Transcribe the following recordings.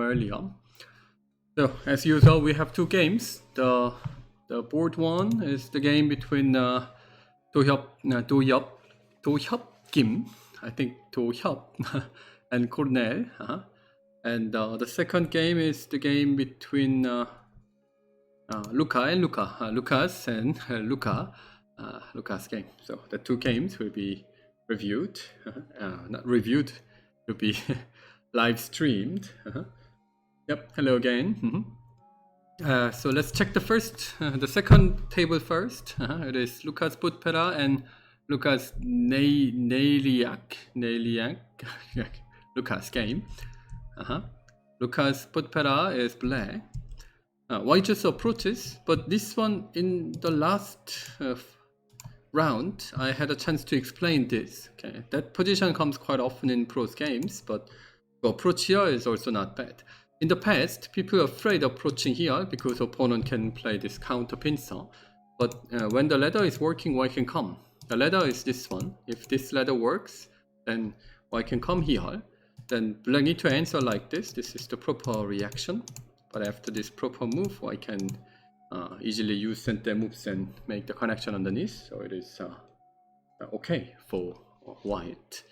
earlier. So as usual, we have two games. The board one is the game between Do-hyop Kim, I think Do-hyop, and Cornell. And the second game is the game between Luca and Lucas and Lucas game. So the two games will be reviewed, not reviewed, will be live streamed. Yep, hello again. So let's check the second table first. It is Lucas Putpera and Lucas Neiliak, Lucas game. Lucas Putpera is black. White just approaches, but this one in the last round, I had a chance to explain this. Okay, that position comes quite often in pros games, but the approach here is also not bad. In the past, people are afraid of approaching here because opponent can play this counter pincer. But when the ladder is working, white can come. The ladder is this one. If this ladder works, then white can come here. Then black need to answer like this. This is the proper reaction. But after this proper move, I can easily use center moves and make the connection underneath. So it is okay for white.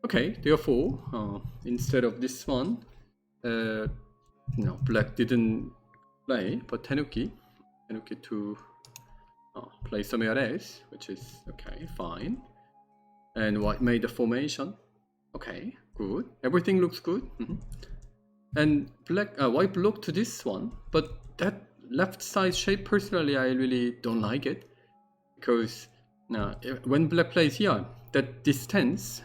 Okay, therefore, instead of this one, black didn't play, but Tenuki to play somewhere else, which is okay, fine. And white made the formation. Okay, good. Everything looks good. And white blocked to this one, but that left side shape, personally, I really don't like it, because when black plays here, that distance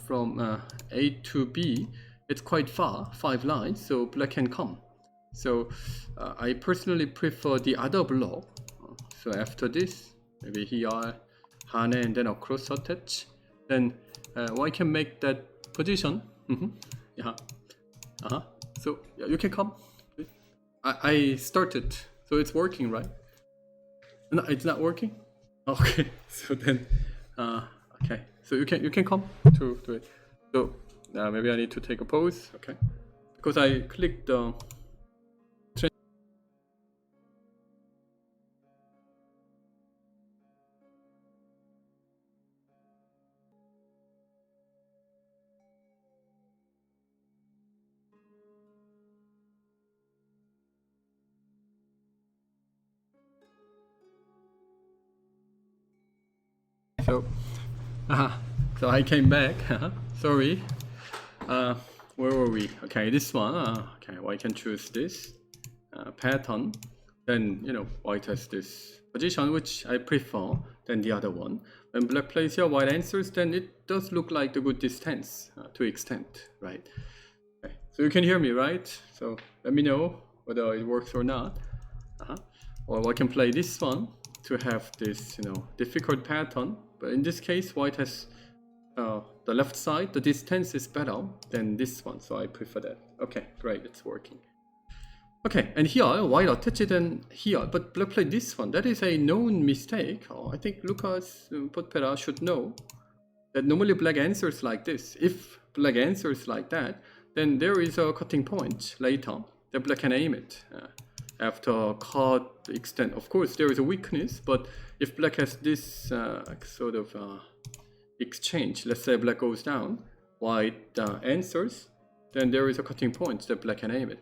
from A to B, it's quite far, 5 lines, so black can come. So I personally prefer the other block. So after this, maybe here, Hane, and then across attach, then white can make that position. Yeah. So yeah, you can come. I started, so it's working, right? No, it's not working. Okay, so then, okay, so you can come to it. So maybe I need to take a pause. Okay, because I clicked the. So I came back. Sorry. Where were we? Okay, this one. Okay, white can choose this pattern. Then white has this position, which I prefer than the other one. When black plays here, white answers. Then it does look like the good distance to extend, right? Okay, so you can hear me, right? So let me know whether it works or not. Or I can play this one to have this, difficult pattern. But in this case, white has the left side. The distance is better than this one, so I prefer that. Okay, great, it's working. Okay, and here white attached and here, but black played this one. That is a known mistake. I think Lucas Putpera should know that normally black answers like this. If black answers like that, then there is a cutting point later that black can aim it. After cut extent, of course there is a weakness, but if black has this sort of exchange, let's say black goes down, white answers, then there is a cutting point that black can aim it.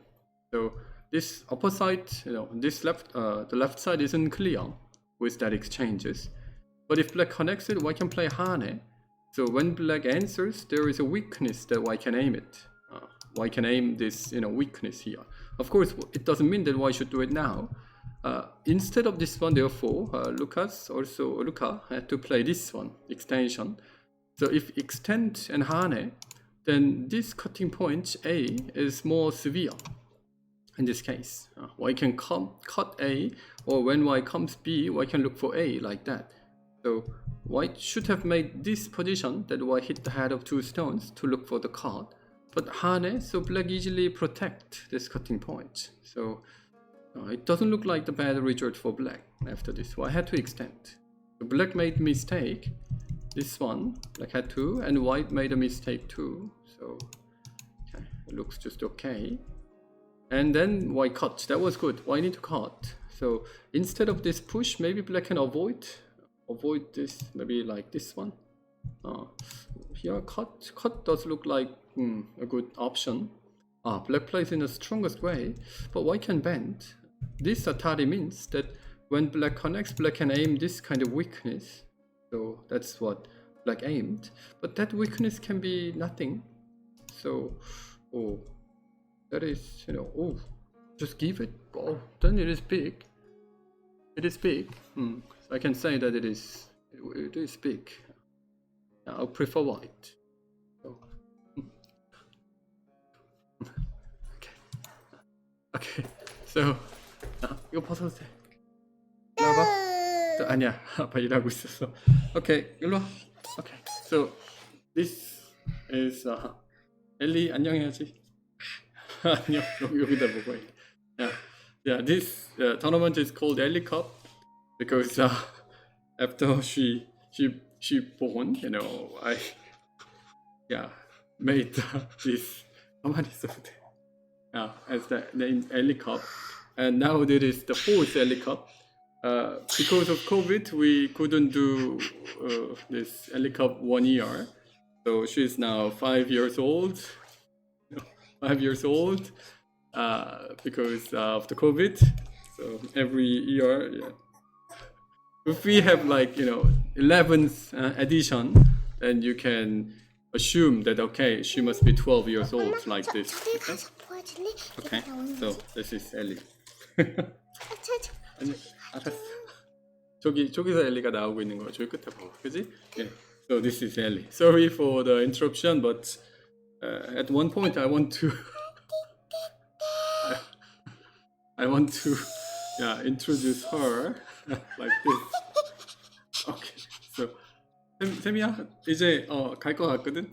So this upper side, this the left side isn't clear with that exchanges. But if black connects it, white can play Hane. So when black answers, there is a weakness that white can aim it. White can aim this, weakness here. Of course, it doesn't mean that white should do it now. Instead of this one, therefore, Luca had to play this one, extension. So if extend and Hane, then this cutting point A is more severe. In this case, white can cut A, or when white comes B, white can look for A like that. So white should have made this position that white hit the head of 2 stones to look for the cut. But Hane, so black easily protect this cutting point. So it doesn't look like the bad result for black after this. So I had to extend. So black made mistake. This one, black had to, and white made a mistake too. So okay, it looks just okay. And then why cut? That was good. Why need to cut? So instead of this push, maybe black can avoid this, maybe like this one. Here cut does look like a good option. Black plays in the strongest way, but white can bend. This Atari means that when black connects, black can aim this kind of weakness. So that's what black aimed. But that weakness can be nothing. So, that is, just give it. Oh, then it is big. It is big. So I can say that it is big. I'll prefer white. So, okay. So, 이거 벗어도 돼. 일로 와봐. 아니야, 아빠 일하고 있었어. Okay, 일로 와. Okay. So this is 엘리 안녕해야지. 안녕. 여기다 보고 해. Yeah. This tournament is called Ellie Cup because after she born, I made this. 가만히 있어도 돼. As the name Ellie Cup, and now this is the fourth Ellie Cup. Because of COVID, we couldn't do this Ellie Cup 1 year, so she's now 5 years old. 5 years old because of the COVID. So every year, if we have like 11th edition, then you can assume that okay, she must be 12 years old like this. Okay, so this is Ellie. 아니, 알았어. 저기서 엘리가 나오고 있는 거 저기 끝에 봐, 그지? Yeah. So this is Ellie. Sorry for the interruption, but at one point I want to introduce her like this. Okay. So 샘이야 이제 갈 거 같거든.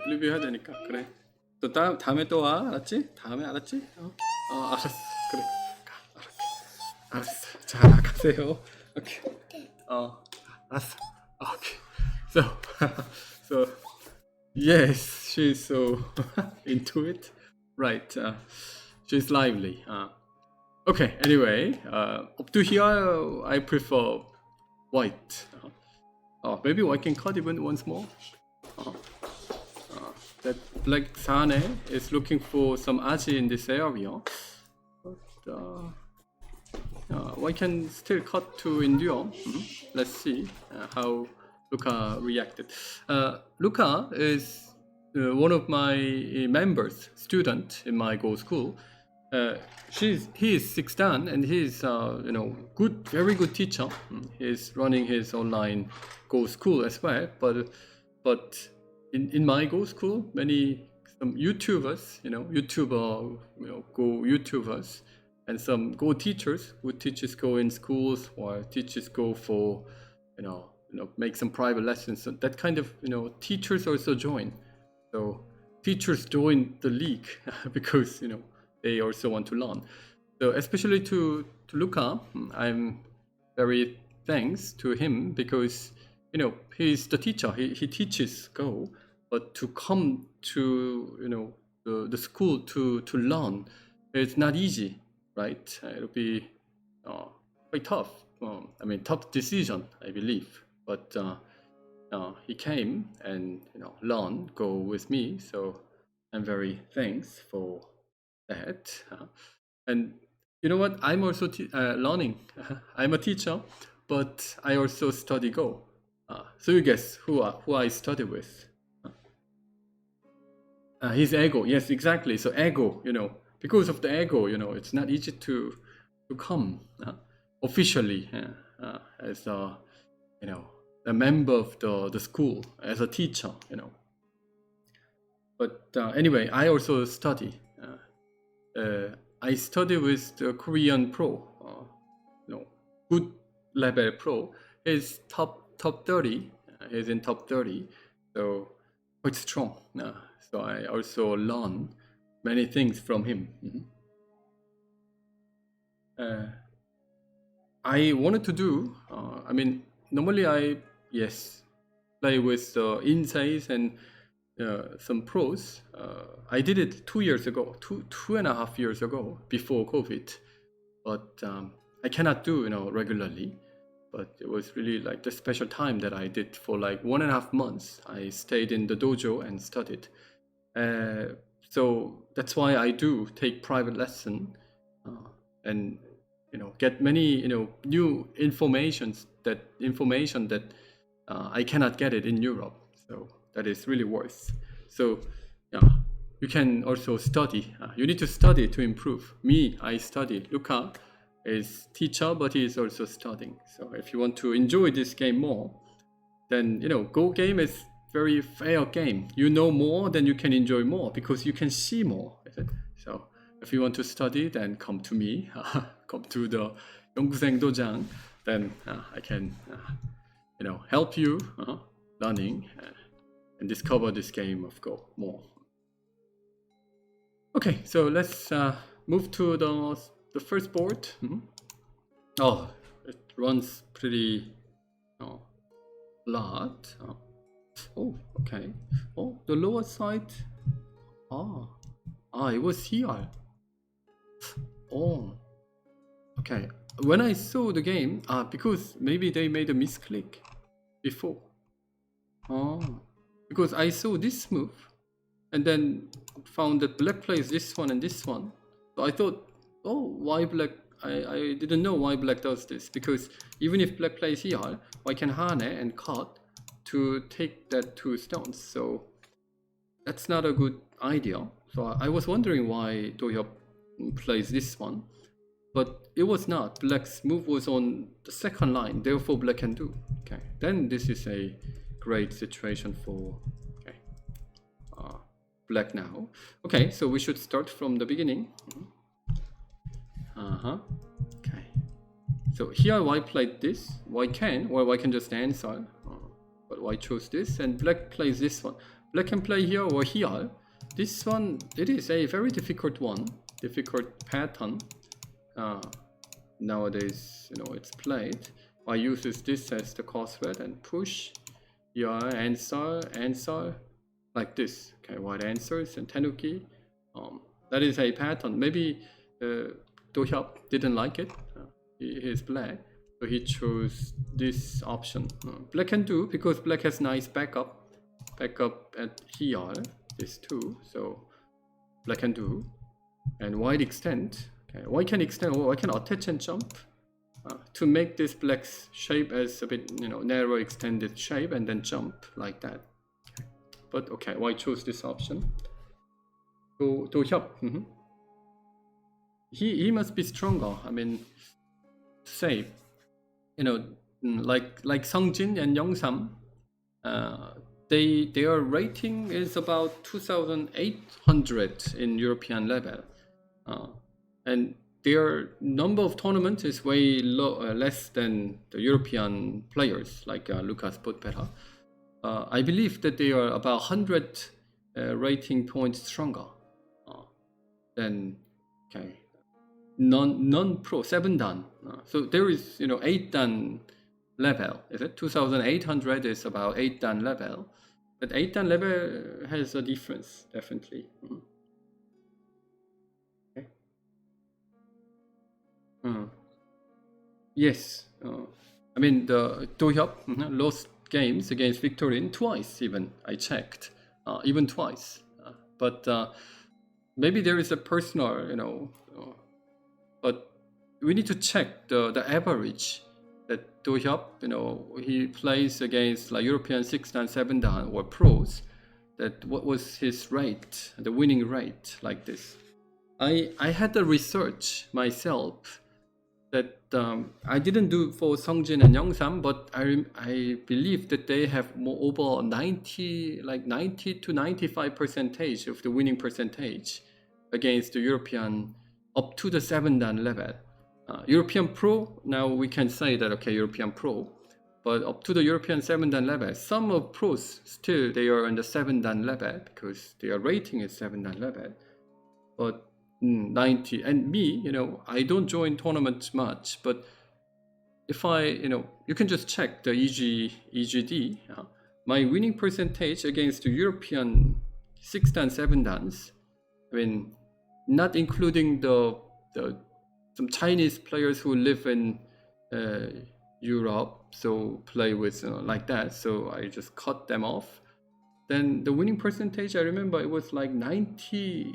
리뷰해야 되니까 그래. 또 다음에 또 와, 알았지? 다음에 알았지? 알았어. 그래. 알았어. 자, 가세요. 오케이. 알았어. 오케이. So yes, she's so into it. Right. She's lively. Okay. Anyway, up to here, I prefer white. Maybe white can cut even once more. That black Sane is looking for some aji in this area. But white can still cut to endure. Let's see how Luca reacted. Luca is one of my members, student in my Go school. He is 16 and he's good, very good teacher. He's running his online Go school as well. But in my Go school, some YouTubers, Go YouTubers, and some Go teachers who teaches Go in schools or teaches Go for make some private lessons. So that kind of teachers also join. So teachers join the league because they also want to learn. So especially to Luca, I'm very thanks to him because he's the teacher. He teaches Go, but to come to the school to learn, it's not easy, right? It'll be quite tough. Tough decision, I believe. But he came and learn Go with me, so I'm very thanks for that. And you know what? I'm also learning. I'm a teacher, but I also study Go. So you guess who I study with? His ego. Yes, exactly. So ego. Because of the ego, it's not easy to come officially as a member of the school, as a teacher. But anyway, I also study. I study with the Korean pro, good level pro. He's top 30. He's in top 30, so quite strong. So I also learn many things from him. I wanted to do. Normally I play with Inseis and some pros. I did it 2 years ago, 2.5 years ago, before COVID. But I cannot do regularly. But it was really like the special time that I did for like 1.5 months. I stayed in the dojo and studied. So that's why I do take private lesson and get many new information that I cannot get it in Europe. So that is really worth. So yeah, you can also study. You need to study to improve. Me, I study. Luca is teacher, but he is also studying. So if you want to enjoy this game more, then Go game is very fair game. You know more, then you can enjoy more because you can see more. So if you want to study, then come to me, come to the 연구생 도장. Then I can help you learning and discover this game of Go more. Okay, so let's move to the first board. Oh, it runs pretty lot. Oh, okay. Oh, the lower side. It was here. Oh, okay. When I saw the game, because maybe they made a misclick before. Because I saw this move and then found that black plays this one and this one. So I thought, oh, why black? I didn't know why black does this, because even if black plays here, I can hane and cut to take that 2 stones. So that's not a good idea. So I was wondering why Do-hyuk plays this one, but it was not. Black's move was on the second line, therefore black can do. Okay, then this is a great situation for black now. Okay, so we should start from the beginning. Okay, so here white played this. White can just answer, but white chose this, and black plays this one. Black can play here or here. This one, it is a very difficult pattern. Nowadays, it's played. White uses this as the crossword and push. Here, answer, like this. Okay, white answers and tenuki. That is a pattern. Maybe Do-hyuk didn't like it. He is black, so he chose this option. Black can do, because black has nice backup at here, this too. So black can do, and white extend. Okay, white can extend, or white can attach and jump to make this black's shape as a bit narrow extended shape, and then jump like that. Okay. But okay, white chose this option. So Do-hyuk. He must be stronger. I mean, say, like Sungjin and Yongsam, their rating is about 2,800 in European level, and their number of tournaments is way less than the European players, like Lucas Potpera. I believe that they are about 100 rating points stronger than non-pro 7dan. So there is 8dan level. Is it 2,800 is about 8dan level, but 8dan level has a difference, definitely. Okay. Yes, I mean the Do-hyuk lost games against Victorine twice. Even I checked, even twice. But maybe there is a personal, but we need to check the average that Do-hyuk, he plays against like European 6dan, 7dan or pros. That what was his rate, the winning rate, like this. I had the research myself that I didn't do for Sungjin and Yongsam, but I believe that they have more over 90 to 95% of the winning percentage against the European up to the 7dan level. European Pro, now we can say that, okay, European Pro, but up to the European 7dan level, some of pros still, they are on the 7dan level because their rating is 7dan level. But 90, and me, I don't join tournaments much, but if I, you can just check the EGD, my winning percentage against the European 6-dan, 7-dans, I mean, not including the some Chinese players who live in Europe, so play with like that. So I just cut them off. Then the winning percentage, I remember it was like 90.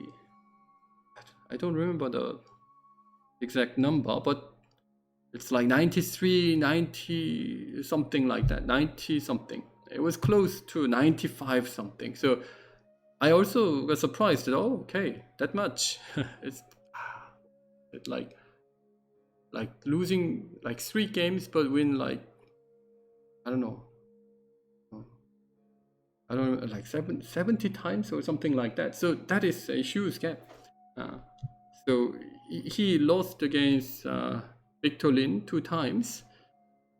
I don't remember the exact number, but it's like 93, 90, something like that, 90 something. It was close to 95 something. So I also got surprised that, oh, okay, that much. it's like losing like 3 games, but win like, I don't know, like 70 times or something like that. So that is a huge gap. So he lost against Victor Lin 2 times,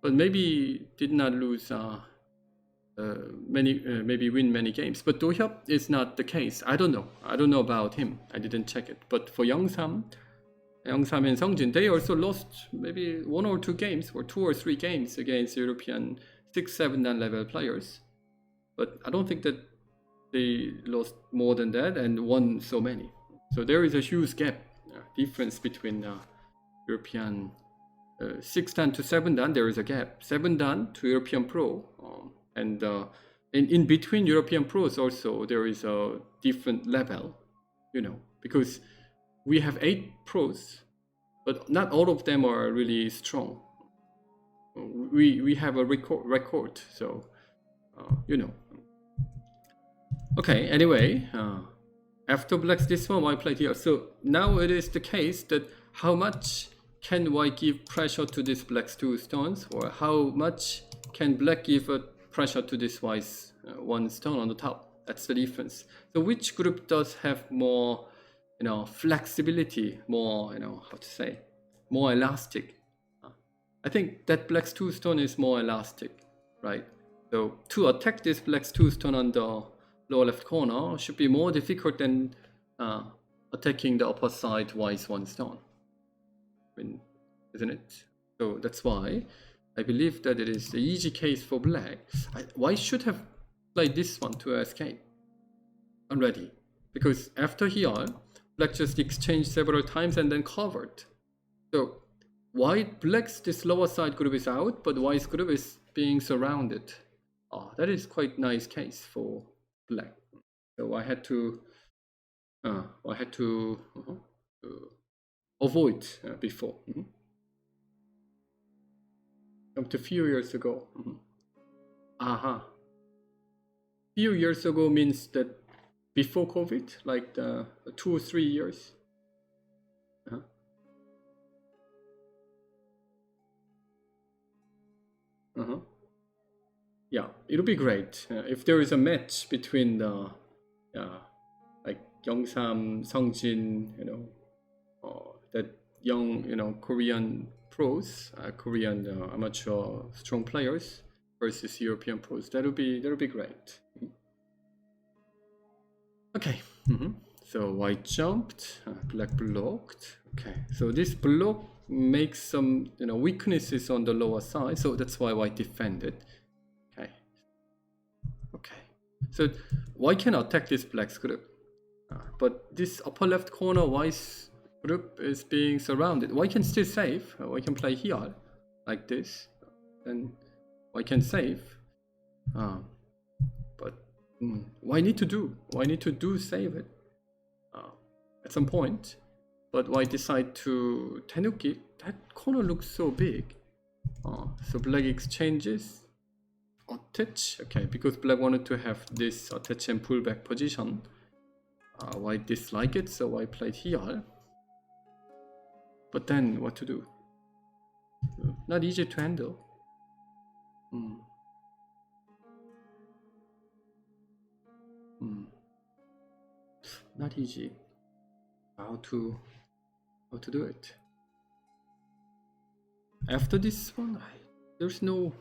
but maybe did not lose maybe win many games. But Do Hyuk is not the case. I don't know about him. I didn't check it. But for Youngsam and Seongjin, they also lost maybe 1 or 2 games, or 2 or 3 games against European 6, 7-dan level players. But I don't think that they lost more than that and won so many. So there is a huge gap, difference between European 6-dan to 7-dan. There is a gap. 7-dan to European Pro, and in between European Pros also there is a different level, because we have 8 pros, but not all of them are really strong. We have a record, so Okay, anyway, after Black's this one, White played here. So now it is the case that how much can White give pressure to this Black's 2 stones, or how much can Black give a pressure to this White's 1 stone on the top? That's the difference. So which group does have more, flexibility, more, how to say, more elastic? I think that Black's 2 stone is more elastic, right? So to attack this Black's 2 stone on the lower left corner should be more difficult than attacking the upper side White's 1 stone, isn't it? So that's why I believe that it is the easy case for Black. White should have played this one to escape already, because after here, Black just exchanged several times and then covered. So Black's this lower side group is out, but White's group is being surrounded. That is quite nice case for Black. So I had to avoid before. Up to a few years ago. Few years ago means that before COVID, like 2 or 3 years. Yeah, it'll be great if there is a match between the like Youngsam, Seongjin, that young, Korean pros, Korean amateur strong players versus European pros. That'll be great. Okay. So White jumped, Black blocked. Okay, so this block makes some weaknesses on the lower side, so that's why White defended. Okay, so White can attack this Black's group, but this upper left corner White's group is being surrounded. White can still save. White can play here like this, and White can save. But White need to do save it at some point. But White decide to Tenuki. That corner looks so big. So Black exchanges. Attach. Okay, because Black wanted to have this attach and pull back position. White dislike it, so White played here. But then what to do? Not easy to handle. Not easy. How to do it? After this one, there's no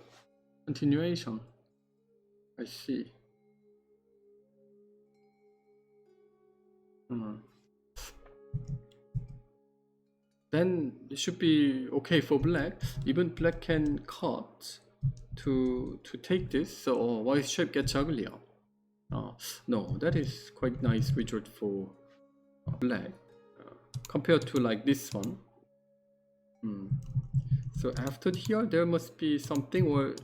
continuation. I see. Then it should be okay for Black. Even Black can cut. to take this, so white shape gets uglier. No, that is quite nice result for black compared to like this one. So after here there must be something, or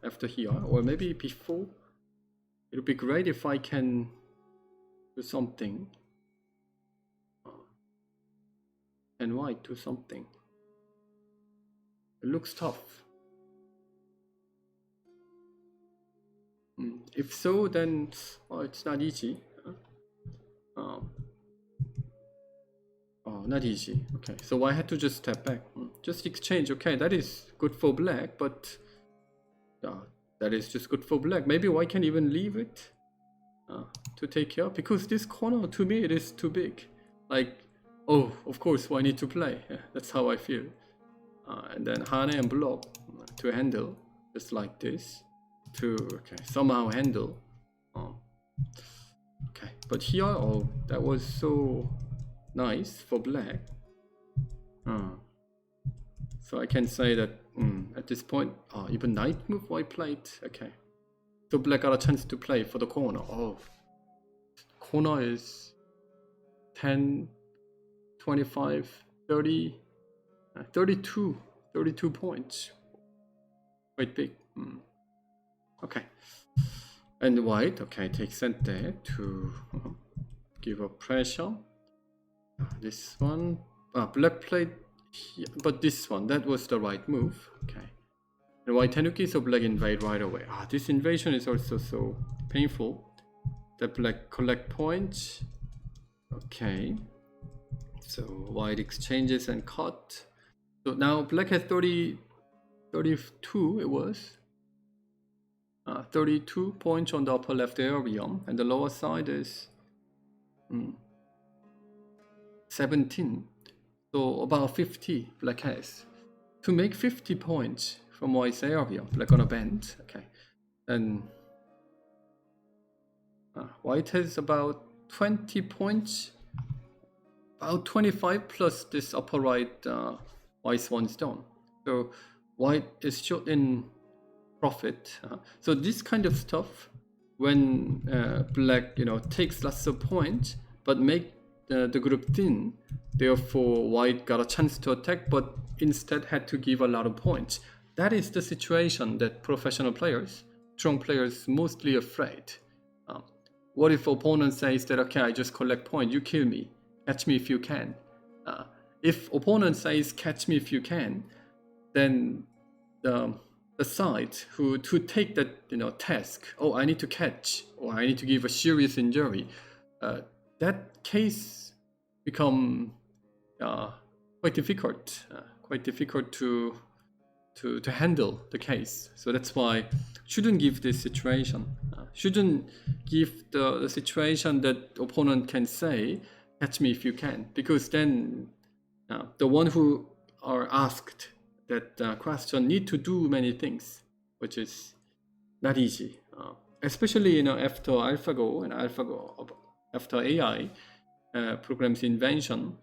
after here, or maybe before. It would be great if I can do something. And white do something. It looks tough. If so, then it's not easy. Not easy. Okay, so I had to just step back. Just exchange. Okay, that is good for black, but that is just good for black. Maybe white can even leave it to take care, because this corner to me it is too big. Like, oh, of course, I need to play. Yeah, that's how I feel. And then Hane and block to handle, just like this. To somehow handle. Okay, but here, oh, that was so nice for black. So I can say that at this point, even knight move white played. Okay, so black got a chance to play for the corner. Oh, corner is 10, 25, 30, 32 points. Quite big. Okay, and white, okay, takes center to give a pressure. This one, black played here, but this one, that was the right move. Okay, and white tenuki, so black invade right away. This invasion is also so painful that black collect points. Okay, so white exchanges and cut. So now black has 32, it was 32 points on the upper left area, and the lower side is 17. So about 50 black has. To make 50 points from white's area, black gonna bend. Okay, and white has about 20 points, about 25 plus this upper right white's one stone. So white is short in profit. So this kind of stuff, when black takes lots of points but make the group thin, therefore white got a chance to attack but instead had to give a lot of points. That is the situation that professional players, strong players, mostly afraid. What if opponent says that, okay, I just collect points, you kill me, catch me if you can. If opponent says catch me if you can, then the side who to take that task, oh, I need to catch, or I need to give a serious injury, that case become quite difficult to handle the case. So that's why shouldn't give this situation, shouldn't give the situation that opponent can say catch me if you can, because then the one who are asked that question need to do many things, which is not easy, especially after AlphaGo and after AI programs invention,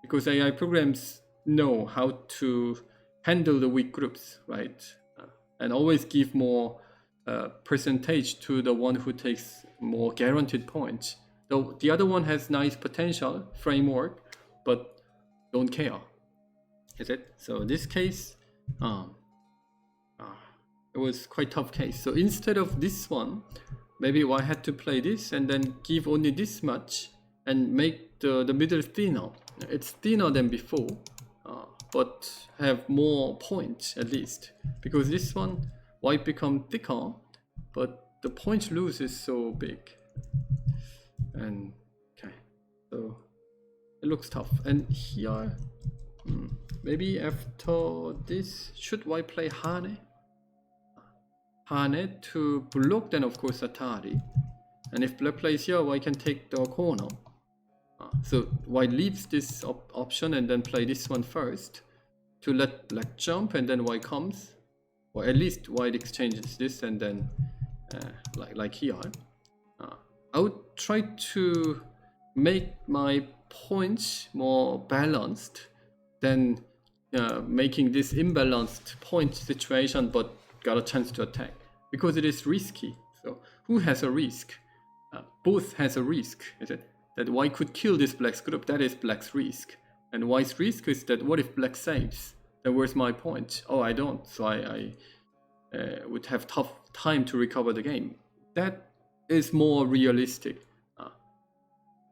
because AI programs know how to handle the weak groups, right? And always give more percentage to the one who takes more guaranteed points. Though the other one has nice potential framework, but don't care. Is it? So this case, it was quite tough case. So instead of this one, maybe I had to play this and then give only this much and make the middle thinner. It's thinner than before, but have more points at least, because this one white become thicker, but the point lose is so big. And okay, so it looks tough. And here, maybe after this, should white play Hane? Hane to block, then of course Atari. And if black plays here, white can take the corner. So white leaves this option and then play this one first to let black jump, and then white comes, or at least white exchanges this, and then like here. I would try to make my points more balanced than making this imbalanced point situation, but got a chance to attack because it is risky. So who has a risk? Both has a risk. Is it that white could kill this black's group? That is black's risk. And white's risk is that what if black saves? Then where's my point? Oh, I don't. So I would have tough time to recover the game. That is more realistic.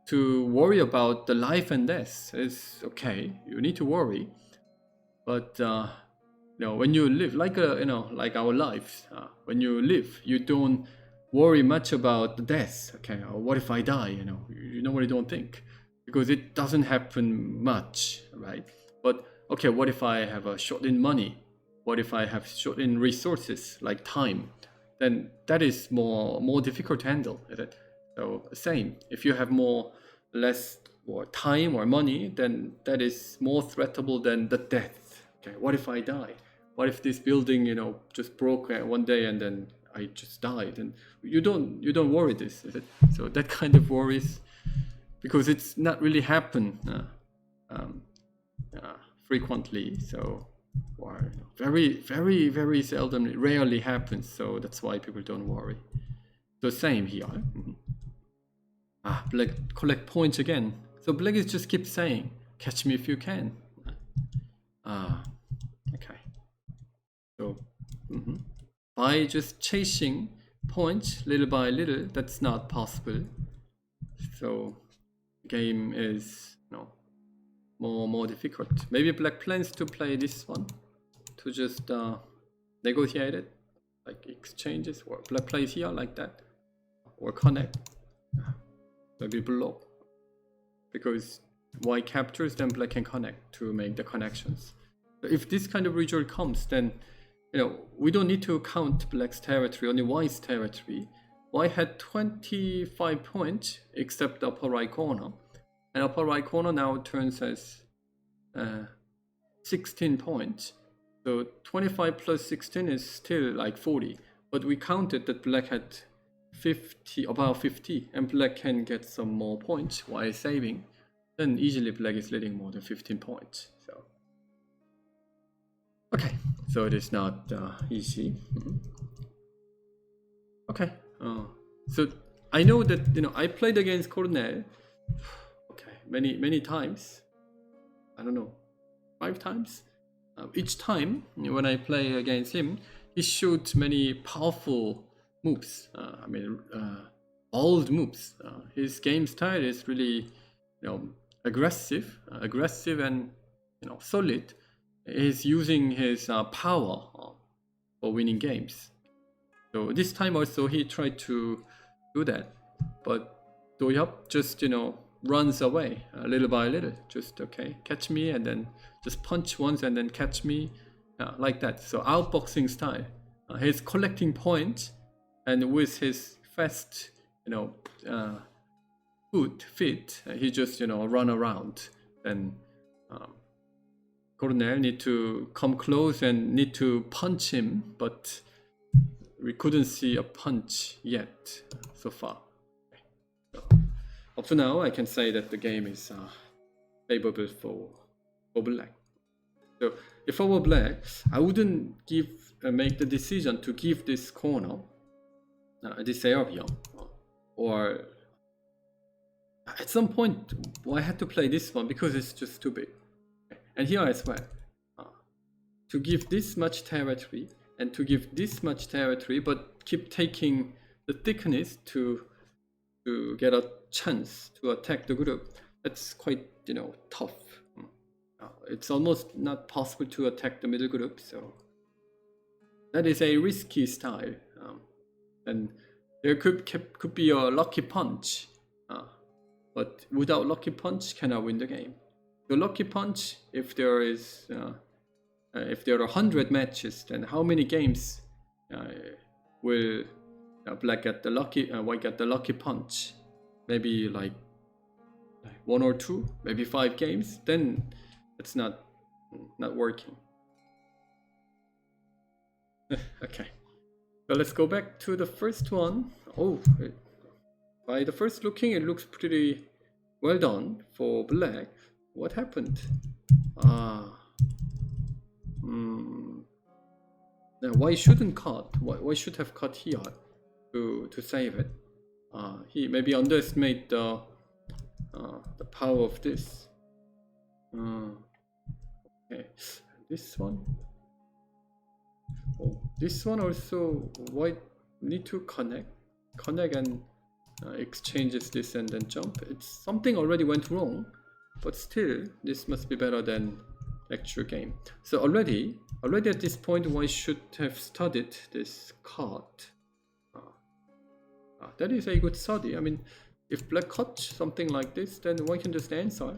To worry about the life and death is okay. You need to worry, but when you live like like our lives, when you live, you don't worry much about the death. Okay, or what if I die? You normally don't think because it doesn't happen much, right? But okay, what if I have a short in money? What if I have short in resources like time? Then that is more difficult to handle, is it? So same, if you have less time or money, then that is more threatable than the death. Okay, what if I die? What if this building, just broke one day and then I just died? And you don't worry this, is it? So that kind of worries, because it's not really happen frequently. So or very, very, very seldom, rarely happens. So that's why people don't worry. So same here. Black collect points again. So black is just keep saying, catch me if you can. Okay. So by just chasing points little by little, that's not possible. So game is more difficult. Maybe black plans to play this one to just negotiate it, like exchanges, or black plays here like that, or connect. Maybe block, because white captures, then black can connect to make the connections. So if this kind of result comes, then we don't need to count black's territory, only white's territory. White had 25 points except the upper right corner, and upper right corner now turns as 16 points. So 25 plus 16 is still like 40, but we counted that black had about 50, and black can get some more points while saving. Then easily black is leading more than 15 points. So okay, so it is not easy. Okay, so I know that I played against Cornell. Okay, many times. I don't know, 5 times. Each time when I play against him, he showed many powerful moves. Bold moves. His game style is really, aggressive and solid. He's using his power for winning games. So this time also he tried to do that, but Do-Yup just runs away little by little. Just catch me and then just punch once and then catch me, like that. So outboxing style. He's collecting points, and with his fast feet, he just run around. Then Cornell need to come close and need to punch him, but we couldn't see a punch yet so far. So, up to now, I can say that the game is favorable for black. So if I were black, I wouldn't make the decision to give this corner, this area, or at some point I had to play this one because it's just too big. And here as well, to give this much territory and to give this much territory, but keep taking the thickness to get a chance to attack the group, that's quite tough. It's almost not possible to attack the middle group, so that is a risky style. And there could be a lucky punch, but without lucky punch, cannot win the game. The lucky punch, if there are 100 matches, then how many games will black get the white get the lucky punch? Maybe like 1 or 2, maybe 5 games. Then it's not working. Okay, so let's go back to the first one. By the first looking, it looks pretty well done for black. What happened? Now, why shouldn't cut? Why should have cut here to save it? He maybe underestimate the power of this. Okay, this one. Oh, this one also white need to connect and exchanges this and then jump. It's something already went wrong, but still this must be better than actual game. So already at this point, why should have studied this card? That is a good study. I mean, if black cut something like this, then white can just answer.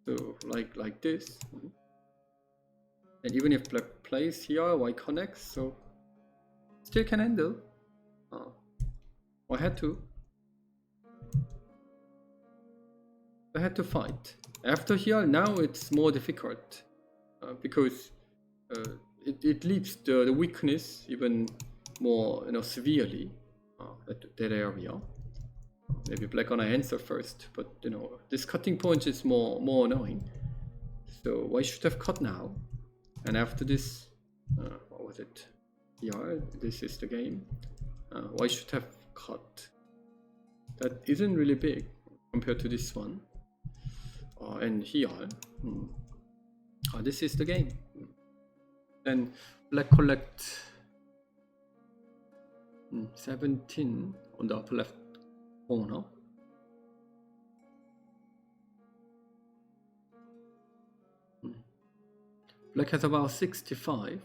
So like this. And even if black plays here, white connects, so still can handle. I had to fight. After here, now it's more difficult because it leaves the weakness even more, severely that area. Maybe black gonna answer first, but this cutting point is more annoying. So why should have cut now? And after this, what was it? Here, this is the game. Why should have cut? That isn't really big compared to this one. And here, this is the game. Then black collect 17 on the upper left corner. Black has about 65.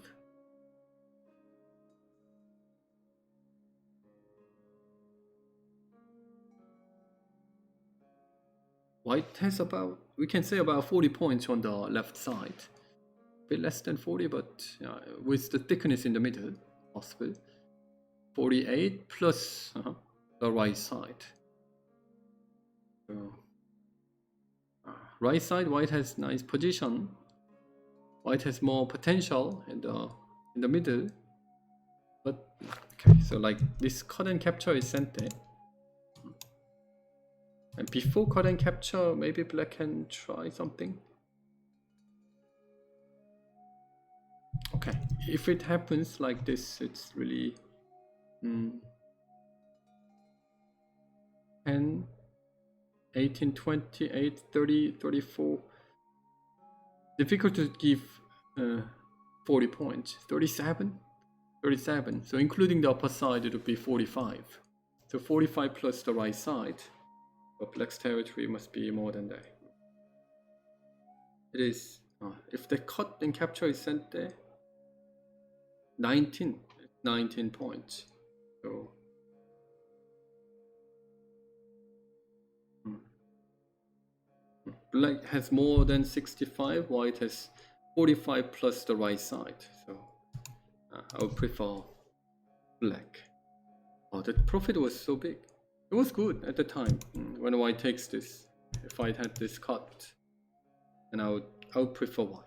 White has about, we can say about 40 points on the left side. A bit less than 40, but with the thickness in the middle, possible. 48 plus the right side. So, right side, white has nice position. White has more potential in the middle. But okay, so like this cut and capture is sent there. And before cut and capture, maybe black can try something. Okay, if it happens like this, it's really 10, 18, 28, 30, 34. Difficult to give 40 points. 37. So including the upper side, it would be 45. So 45 plus the right side. But black's territory must be more than that. It is, if the cut and capture is sent there, 19 points. So black has more than 65, white has 45 plus the right side. So I would prefer black. Oh, the profit was so big. It was good at the time when white takes this. If I had this cut, then I would prefer white.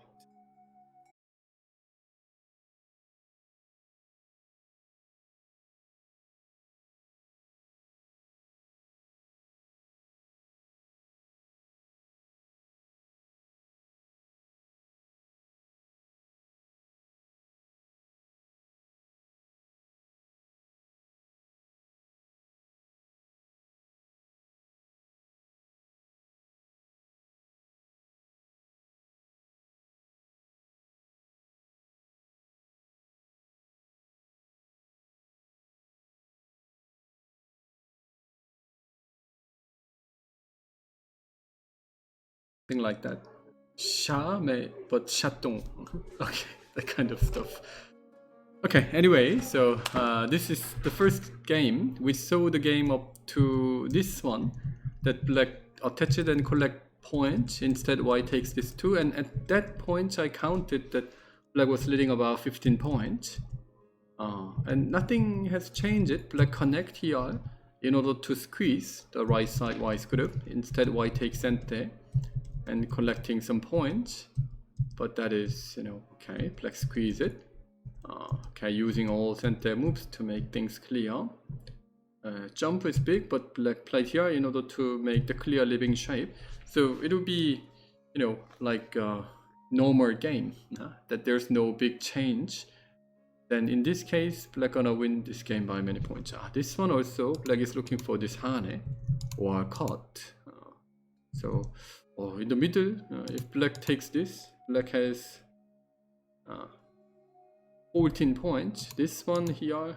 Thing like that. Sha me, but Shatong. Okay, that kind of stuff. Okay, anyway, so this is the first game. We saw the game up to this one, that black attach it and collect points. Instead, white takes this 2, and at that point, I counted that black was leading about 15 points. And nothing has changed. Black connect here in order to squeeze the right side white group. Instead, white takes center and collecting some points. But that is, okay, black squeeze it. Okay, using all center moves to make things clear. Jump is big, but black played here in order to make the clear living shape. So it will be, like normal game, that there's no big change, then in this case, black gonna win this game by many points. This one also, black is looking for this hane or cut. So in the middle, if black takes this, black has 14 points. This one here,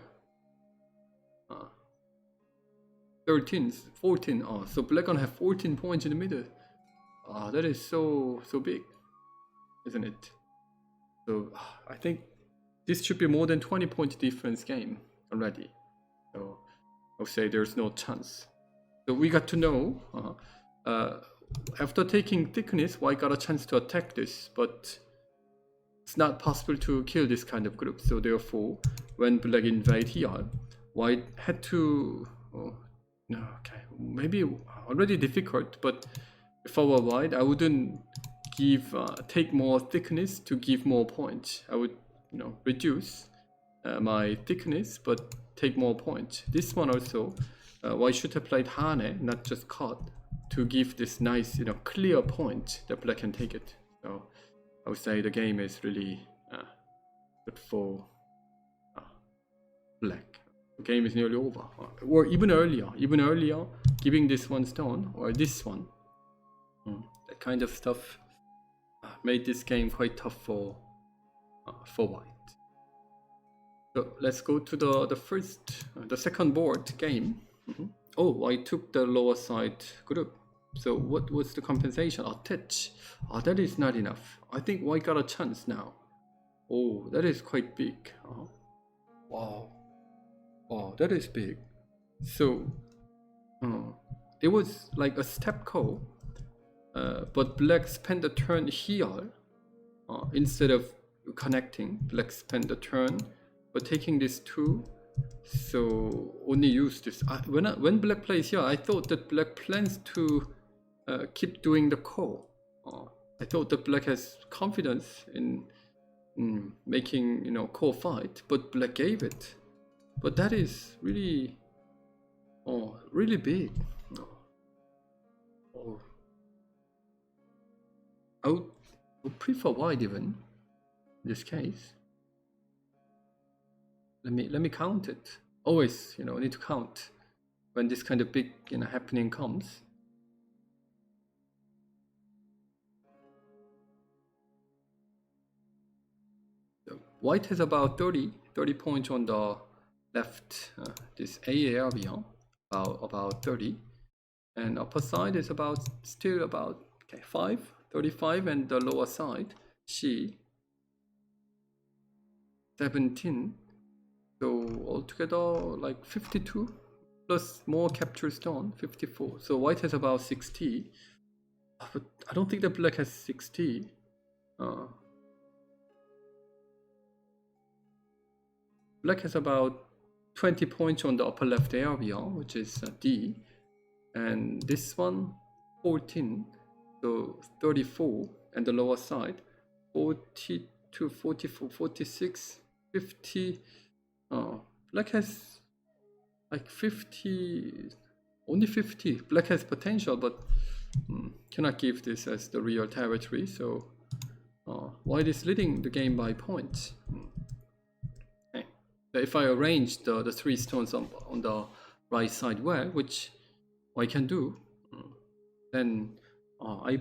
13, 14. So black gonna have 14 points in the middle. That is so big, isn't it? So I think this should be more than 20-point difference game already. So I'll say there's no chance. So we got to know after taking thickness, white got a chance to attack this, but it's not possible to kill this kind of group. So therefore, when black invade here, white had to. Okay, maybe already difficult, but if I were white, I wouldn't take more thickness to give more points. I would reduce my thickness but take more points. This one also, white should have played hane, not just cut, to give this nice clear point that black can take it. So I would say the game is really good for black. The game is nearly over, or even earlier, giving this one stone or this one. That kind of stuff made this game quite tough for white. So let's go to the second board game. Oh, white took the lower side group. So what was the compensation? Attach. That is not enough. I think white got a chance now. Oh, that is quite big. Wow, that is big. So it was like a step call, but black spent the turn here instead of connecting. Black spent the turn but taking this 2, so only use this. When black plays here, I thought that black plans to keep doing the call. I thought that black has confidence in making call fight, but black gave it. But that is really really big. I would prefer white even in this case. Let me count it. Always, need to count when this kind of big happening comes. So white has about 30 points on the left. This A area, about 30, and upper side is still about 35, and the lower side C 17. So altogether like 52 plus more capture stone, 54. So white has about 60, but I don't think that black has 60. Black has about 20 points on the upper left area, which is D, and this one 14, so 34, and the lower side 42, 44, 46, 50. Black has like 50, only 50. Black has potential, but cannot give this as the real territory. So white is leading the game by points. Okay. So if I arrange the 3 stones on the right side well, which I can do, then I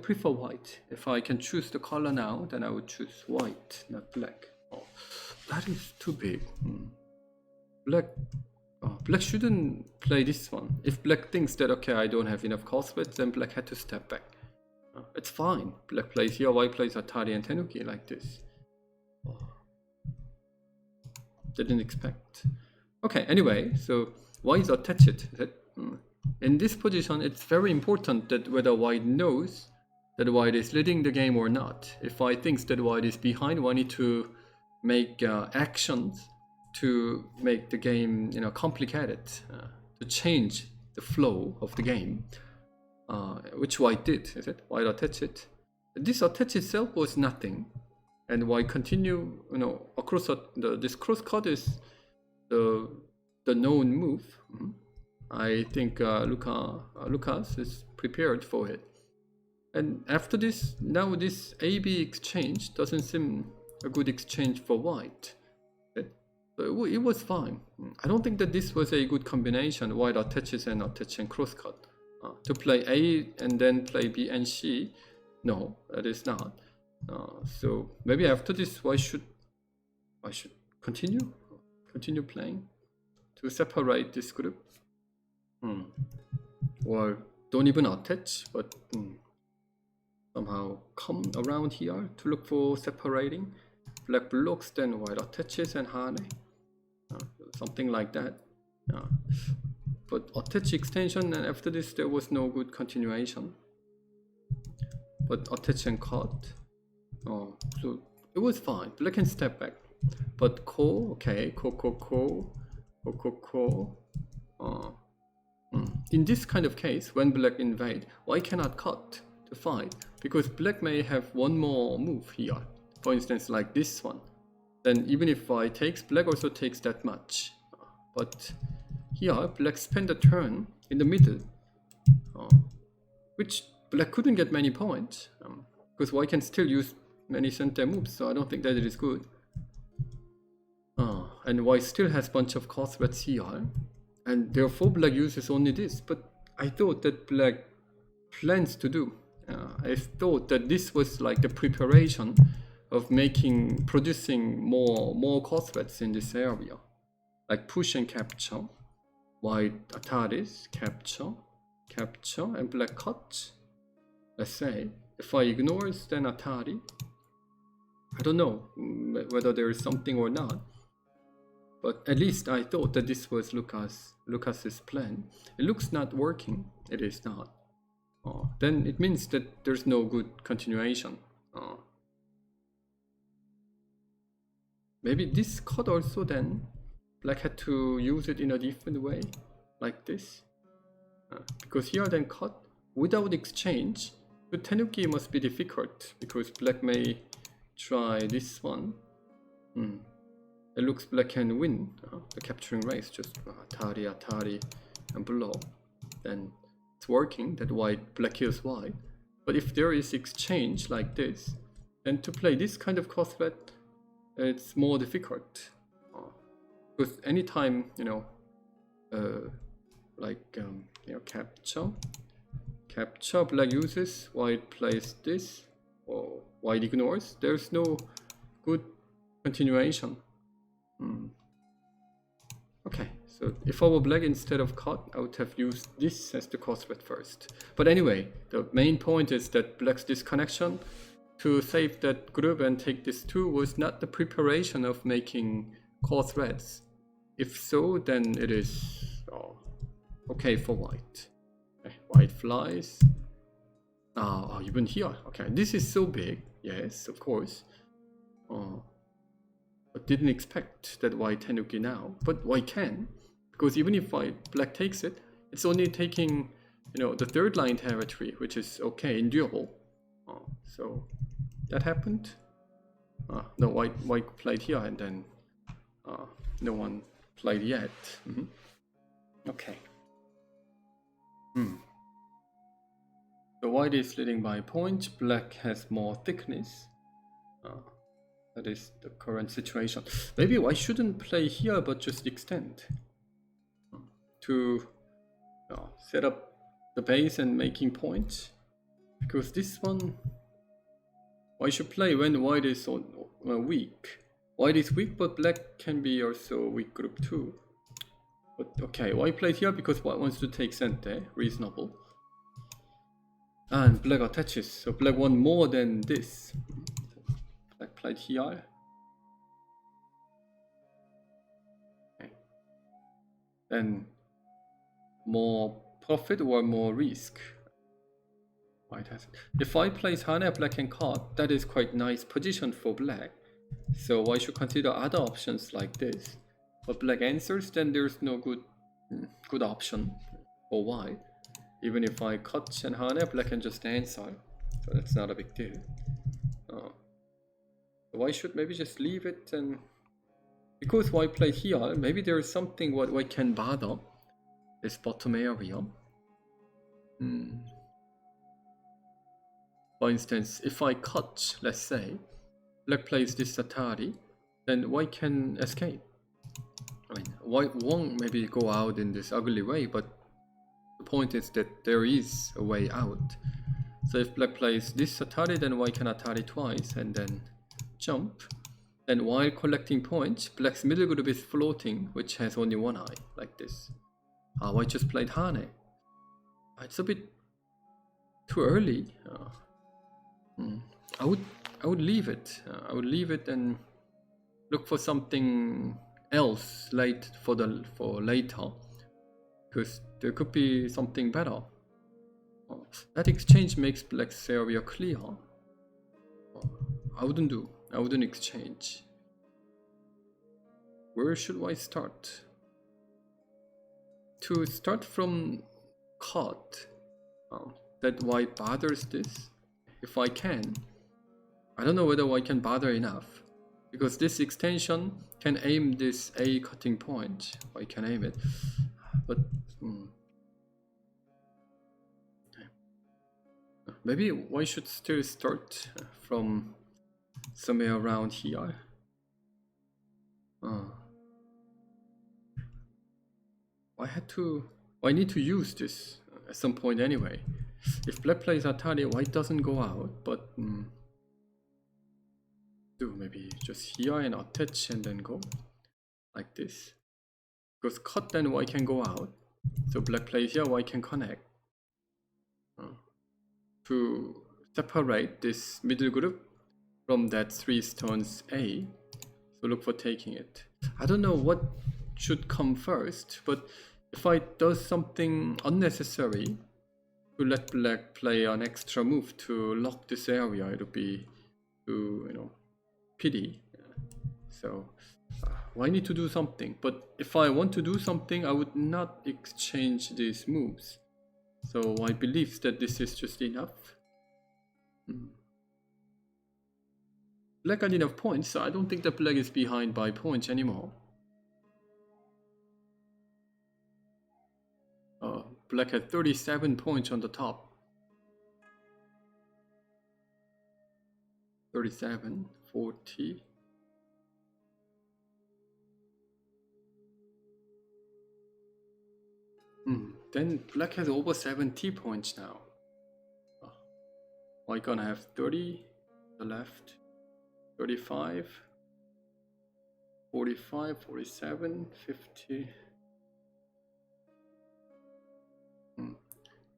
prefer white. If I can choose the color now, then I would choose white, not black. That is too big. Black shouldn't play this one. If black thinks that okay, I don't have enough cosplay, then black had to step back. It's fine. Black plays here, white plays Atari and Tenuki like this. Didn't expect. Okay, anyway, so white is attached. In this position, it's very important that whether white knows that white is leading the game or not. If white thinks that white is behind, one need to make actions to make the game complicated, to change the flow of the game, which white did. White attached. This attach itself was nothing, and white continue across this cross cut is the known move. I think Lucas is prepared for it. And after this, now this AB exchange doesn't seem a good exchange for white. So it was fine. I don't think that this was a good combination, white attaches and attach and crosscut. To play A and then play B and C, no, that is not. So maybe after this, I should continue playing to separate this group, or don't even attach, but somehow come around here to look for separating. Black blocks, then white attaches and hane, something like that. But attach extension, and after this there was no good continuation. But attach and cut, so it was fine. Black can step back, but ko, okay, ko. In this kind of case, when black invade, why cannot cut to fight? Because black may have one more move here. For instance, like this one. Then even if white takes, black also takes that much. But here, black spend a turn in the middle, which black couldn't get many points, because white can still use many center moves, so I don't think that it is good. And white still has bunch of cross threats here, and therefore black uses only this. But I thought that black plans to do. I thought that this was like the preparation of producing more cross threats in this area, like push and capture, white ataris, capture, and black cut. Let's say if I ignores, then atari. I don't know whether there is something or not, but at least I thought that this was Lucas's plan. It looks not working. It is not. Then it means that there's no good continuation. Maybe this cut also, then black had to use it in a different way, like this. Because here then cut without exchange, the tenuki must be difficult, because black may try this one. It looks black can win the capturing race, just atari and below. Then it's working that black kills white. But if there is exchange like this, then to play this kind of cross threat, it's more difficult. Because anytime capture black uses, white plays this, or white ignores, there's no good continuation. Okay, so if I were black, instead of cut, I would have used this as the cross threat first. But anyway, the main point is that black's disconnection to save that group and take this 2 was not the preparation of making cross threats. If so, then it is okay for white. Okay, white flies. Even here. Okay, this is so big. Yes, of course. But didn't expect that white tenuki now. But white can, because even if black takes it, it's only taking the third line territory, which is okay, endurable. So that happened. No, white played here, and then no one played yet. Okay. So white is leading by a point. Black has more thickness. That is the current situation. Maybe I shouldn't play here, but just extend to set up the base and making points. Because this one, I should play when white is weak. White is weak, but black can be also weak group too. But okay, white played here because white wants to take center. Reasonable. And black attaches, so black won more than this. Black played here. Okay. Then more profit or more risk. White has it. If I place Hane, black can cut. That is quite nice position for black. So I should consider other options like this. But black answers, then there's no good option for white. Even if I cut and Hane, black can just answer. So that's not a big deal. So I should maybe just leave it, and because white played here, maybe there is something what white can bother this bottom area. For instance, if I cut, let's say, black plays this Atari, then white can escape. I mean, white won't maybe go out in this ugly way, but the point is that there is a way out. So if black plays this Atari, then white can Atari twice and then jump. Then while collecting points, black's middle group is floating, which has only one eye, like this. White just played Hane. It's a bit too early. I would leave it. I would leave it and look for something else for later, because there could be something better. That exchange makes black's area clear. I wouldn't exchange. Where should white start? To start from cut, that white bothers this. If I can, I don't know whether white can bother enough, because this extension can aim this A cutting point. I can aim it, but maybe white should still start from somewhere around here. I need to use this at some point anyway. If black plays Atari, white doesn't go out, but do maybe just here and attach and then go like this. Because cut, then white can go out. So black plays here, white can connect. To separate this middle group from that 3 stones A. So look for taking it. I don't know what should come first, but if I do something unnecessary to let black play an extra move to lock this area, it'll be too, pity. So I need to do something. But if I want to do something, I would not exchange these moves. So I believe that this is just enough. Black got enough points, so I don't think that black is behind by points anymore. Black had 37 points on the top. 37, 40. Then black has over 70 points now. White gonna have 30 on the left, 35, 45, 47, 50.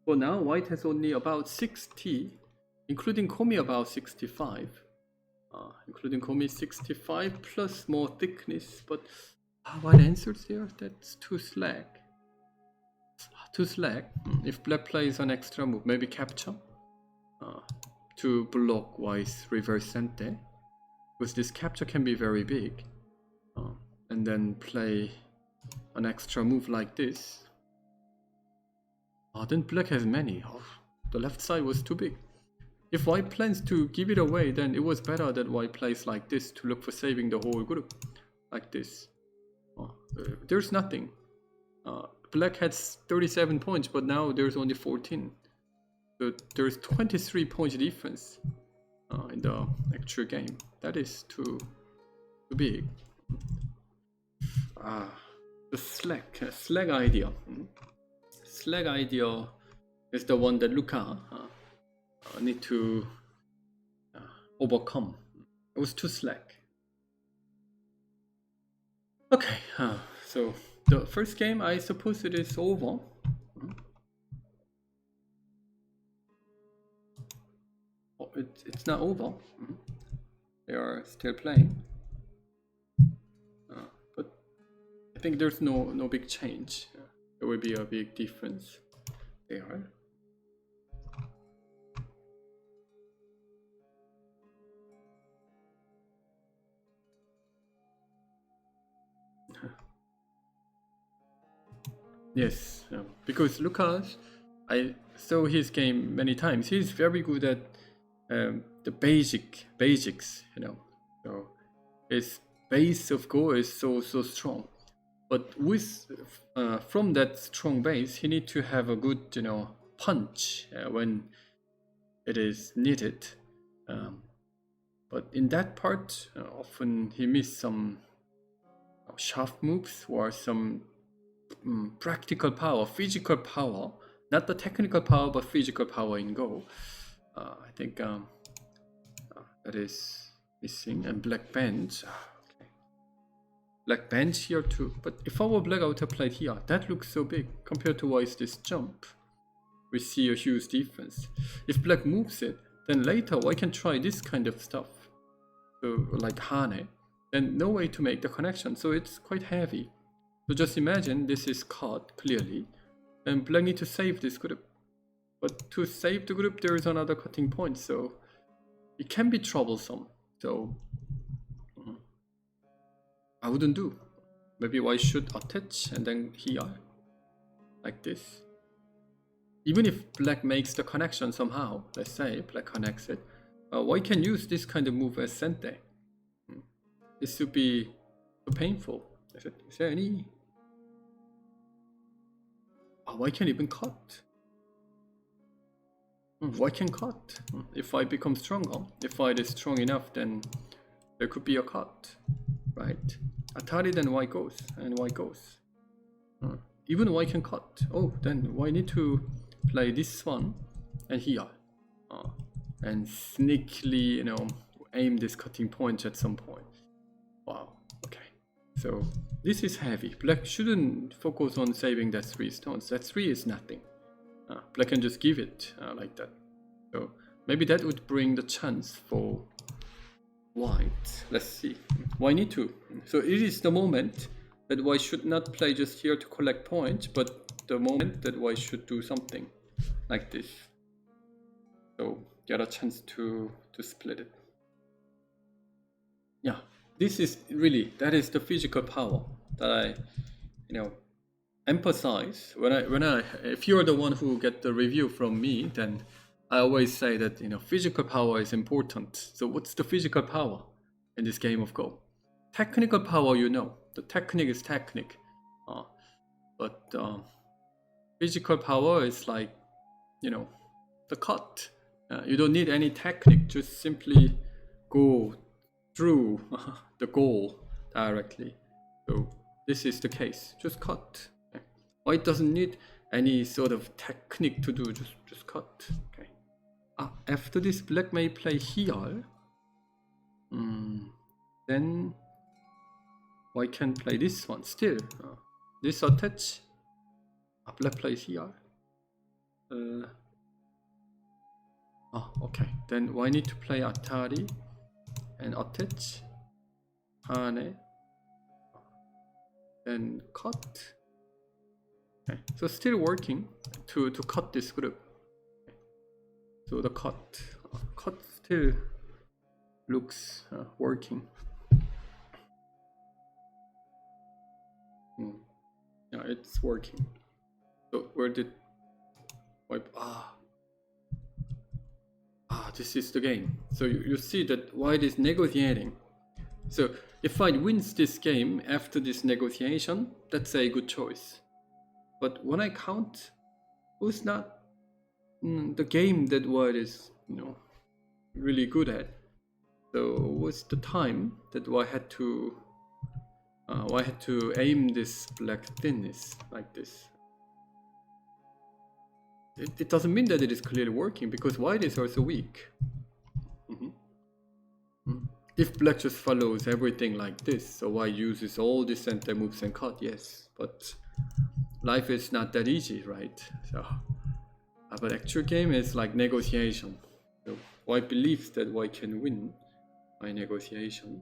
For now, white has only about 60, including Komi about 65. Including Komi 65 plus more thickness, but white answers here, that's too slack. Too slack. If black plays an extra move, maybe capture to block white's reverse sente, because this capture can be very big, and then play an extra move like this. Then black has many. The left side was too big. If white plans to give it away, then it was better that white plays like this to look for saving the whole group, like this. There's nothing. Black has 37 points, but now there's only 14. So there's 23 points difference in the actual game. That is too big. The slack idea. Slack idea is the one that Luca need to overcome. It was too slack. Okay, so the first game, I suppose it is over. It's not over. They are still playing. But I think there's no big change. There will be a big difference there. Yes, because Lucas, I saw his game many times. He's very good at the basics, So his base of Go is so strong. But with from that strong base, he need to have a good, punch when it is needed. But in that part, often he missed some sharp moves or some practical power, physical power, not the technical power, but physical power in Go. I think that is missing. And black bench. Okay. Black bench here too. But if our black outer played here, that looks so big compared to why is this jump. We see a huge difference. If black moves it, then later I can try this kind of stuff. So like Hane, then no way to make the connection. So it's quite heavy. So just imagine this is cut clearly, and black need to save this group. But to save the group, there is another cutting point. So it can be troublesome. So I wouldn't do. Maybe I should attach and then here, like this. Even if black makes the connection somehow, let's say black connects it, why can use this kind of move as sente? This would be so painful. Is there any? Why can't even cut? Why can cut? If I become stronger, if I is strong enough, then there could be a cut, right? Atari, then Y goes, and Y goes. Even Y can cut. Oh, then Y need to play this one and here, and sneakily, aim this cutting point at some point. Wow. Okay. So this is heavy. Black shouldn't focus on saving that 3 stones. That 3 is nothing. Black can just give it like that. So maybe that would bring the chance for white. Let's see. Why need to? So it is the moment that white should not play just here to collect points, but the moment that white should do something like this. So get a chance to split it. Yeah, this is really, that is the physical power that I, emphasize when I if you're the one who get the review from me, then I always say that physical power is important. So what's the physical power in this game of Go? Technical power, the technique is technique, but physical power is like the cut. You don't need any technique, just simply go through the goal directly. So this is the case, just cut. White doesn't need any sort of technique to do, just cut. Okay. After this, black may play here. Then white can play this one still. This attach. Black plays here. Okay. Then white need to play Atari and attach. Hane. Then cut. Okay. So still working to cut this group. Okay. So the cut still looks working. Yeah, it's working. So where did wipe? This is the game. So you see that white is negotiating. So if white wins this game after this negotiation, that's a good choice. But when I count, who's not the game that white is really good at? So what's the time that white had to aim this black thinness like this? It doesn't mean that it is clearly working, because white is also weak. If black just follows everything like this, so white uses all the center moves and cut, yes, but life is not that easy, right? So, but actual game is like negotiation. So white believes that white can win by negotiation.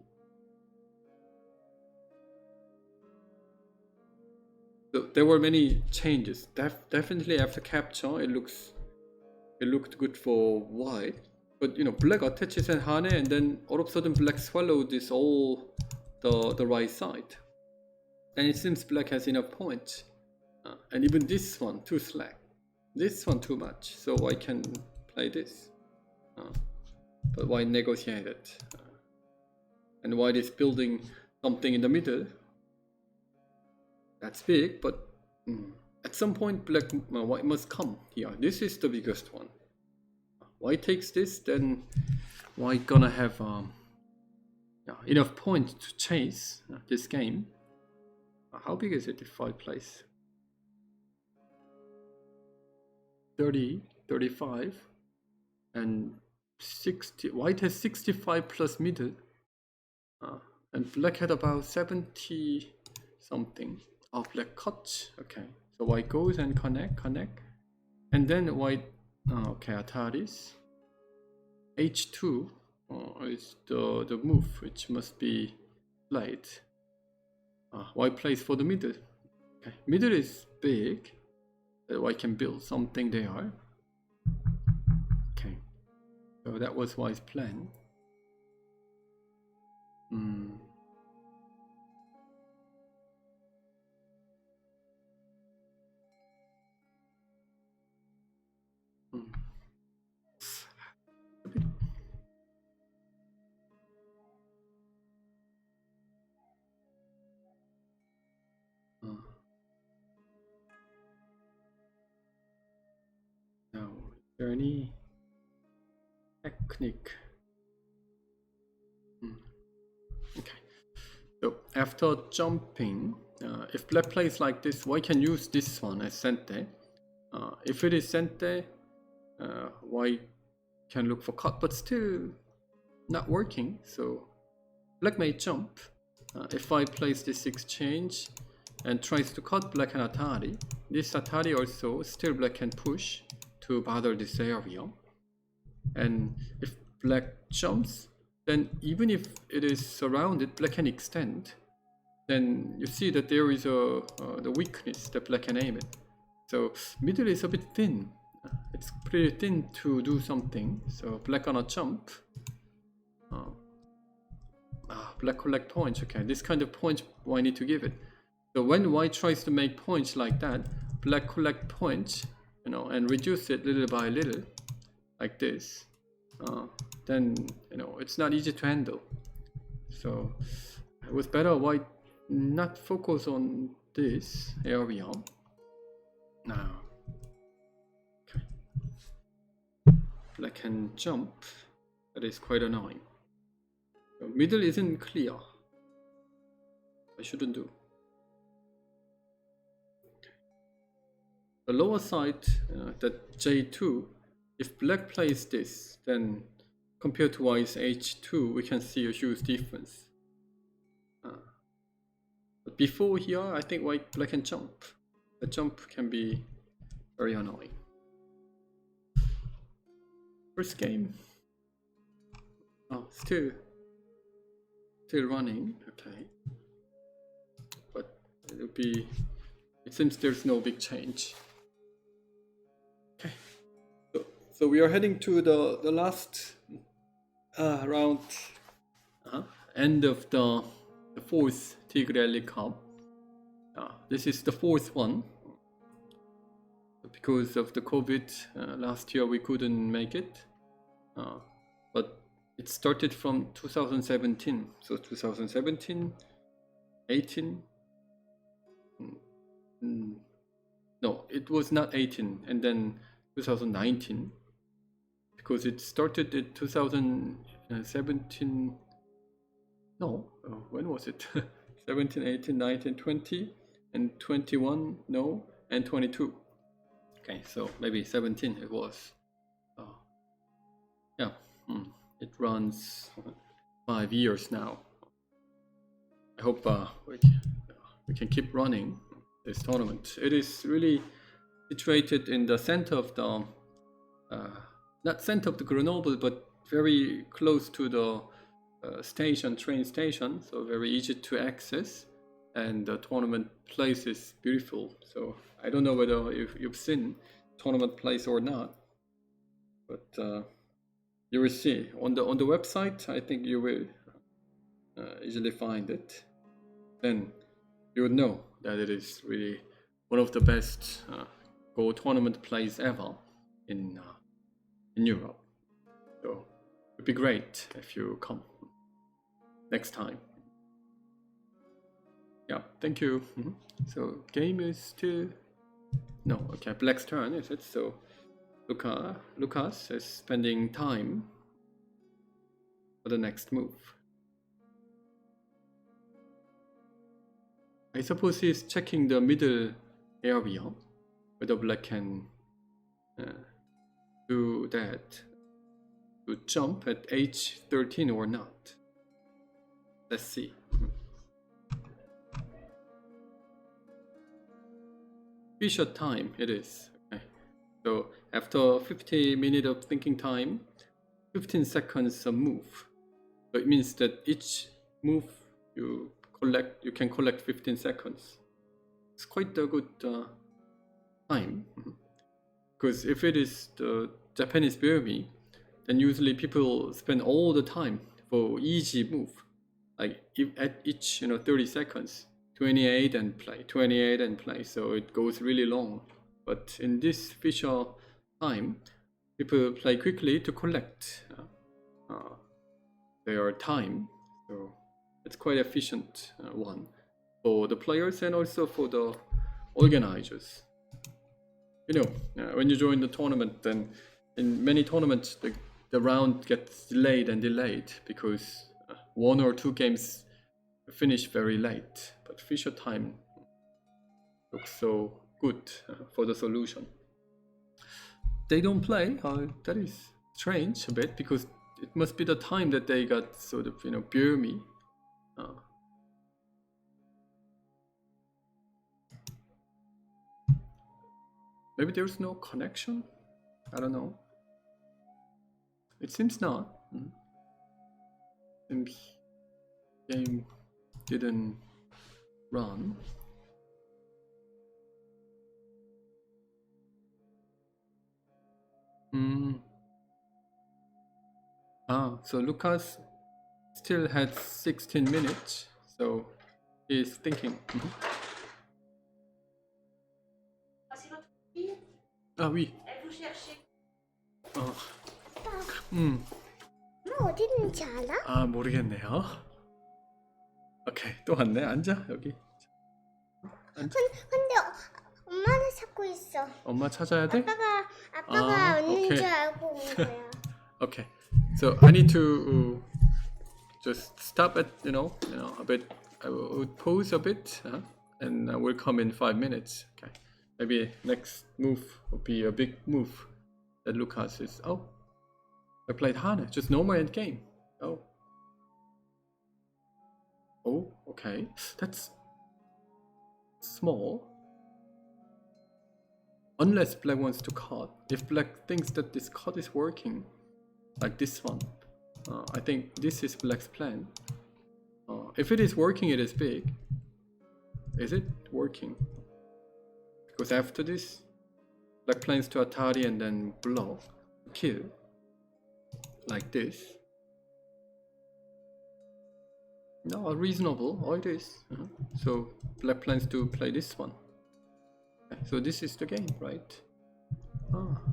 So there were many changes. Definitely after capture, it looked good for white. But black attaches and Hane, and then all of a sudden black swallowed this all the right side. And it seems black has enough points. And even this one too slack. This one too much. So I can play this. But white negotiated. And white is building something in the middle. That's big, but at some point white must come here. This is the biggest one. white takes this, then white gonna have enough points to chase this game. How big is it if I place 30, 35, and 60? White has 65 plus middle, and black had about 70 something. Oh, black cuts. Okay, so white goes and connect, and then white. Okay, Ataris. H2 is the move which must be played. White plays for the middle. Okay, middle is big. White can build something there. Okay, so that was white's plan. Now, is there any technique? Okay, so after jumping, if black plays like this, white can use this one as sente. If it is sente, white can look for cut, but still not working. So black may jump. If I place this exchange and tries to cut black and Atari, this Atari also still black can push to bother this area. And if black jumps, then even if it is surrounded, black can extend. Then you see that there is the weakness that black can aim at. So middle is a bit thin. It's pretty thin to do something. So black gonna jump. Black collect points. Okay, this kind of points I need to give it. So when white tries to make points like that, black collect points, and reduce it little by little, like this. Then it's not easy to handle. So it was better white not focus on this area. Now, okay, black can jump. That is quite annoying. So middle isn't clear. I shouldn't do. Okay. The lower side, that J2. If black plays this, then compared to white's H2, we can see a huge difference. But before here, I think black can jump. The jump can be very annoying. First game. Oh, still running. Okay, but it seems there's no big change. Okay. So we are heading to the last round, end of the fourth TIGGRE Cup. This is the fourth one. Because of the COVID, last year we couldn't make it. But it started from 2017. So 2017, 18. No, it was not 18, and then 2019. Because it started in 2017. No, when was it? 17, 18, 19, 20, and 21. No, and 22. Okay, so maybe 17 it was. Yeah, it runs 5 years now. I hope we can keep running this tournament. It is really situated in the center of the, not center of the Grenoble, but very close to the train station, so very easy to access, and the tournament place is beautiful. So I don't know whether you've seen tournament place or not, but you will see on the website. I think you will easily find it. Then you would know that it is really one of the best Go tournament place ever in Europe. So it'd be great if you come next time. Yeah, thank you. So game is still no. Okay, black's turn, is it? So Lucas is spending time for the next move. I suppose he's checking the middle area, whether black can do that, to jump at h13 or not. Let's see. Fisher time it is. Okay. So after 50 minutes of thinking time, 15 seconds a move. So it means that each move you can collect 15 seconds. It's quite a good time. Because if it is the Japanese Burmese, then usually people spend all the time for easy move. Like at each 30 seconds, 28 and play, 28 and play. So it goes really long. But in this Fisher time, people play quickly to collect their time. So it's quite efficient one for the players and also for the organizers. When you join the tournament, then in many tournaments the round gets delayed and delayed because one or two games finish very late. But Fisher time looks so good for the solution. They don't play. That is strange a bit, because it must be the time that they got sort of Burmese. Maybe there's no connection? I don't know. It seems not. Seems game didn't run. So Lucas still had 16 minutes, so he's thinking. Ah oui. 어디 있는지 알아? 아 모르겠네요. 오케이, 또 왔네. 앉아 여기. 앉아. 근데 엄마를 찾고 있어. 엄마 찾아야 돼? 아빠가 없는 오케이. 줄 알고 온 거야. Okay, so I need to just stop at a bit. I will pause a bit, and I will come in 5 minutes. Okay, maybe next move will be a big move that Lucas is. Oh, I played Hane, just normal end game. Oh, okay, that's small. Unless black wants to cut. If black thinks that this cut is working, like this one, I think this is black's plan. If it is working, it is big. Is it working? Because after this, black plans to Atari and then block, kill, like this. No, reasonable. Oh, it is. So black plans to play this one. Okay, so this is the game, right?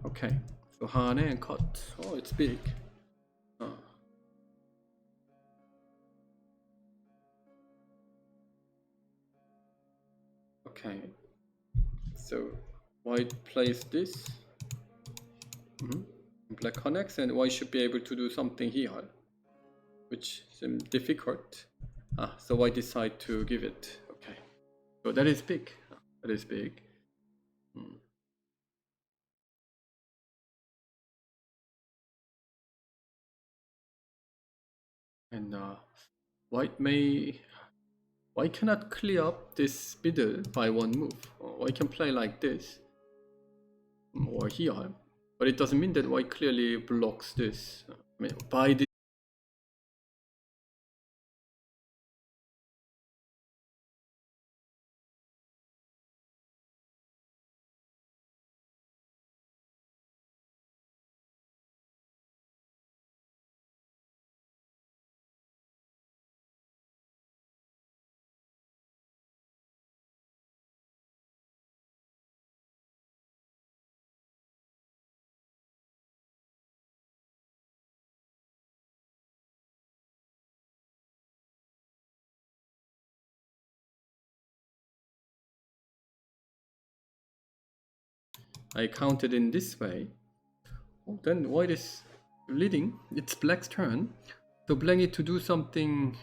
Okay. So Hane and cut. Oh, it's big. Okay. So white plays this. Black connects, and white should be able to do something here, which seems difficult. So white decide to give it. Okay. So that is big. That is big. And white cannot clear up this middle by one move. White can play like this or here, but it doesn't mean that white clearly blocks this. I mean, by this. I counted in this way, Then white is leading. It's black's turn. So black need to do something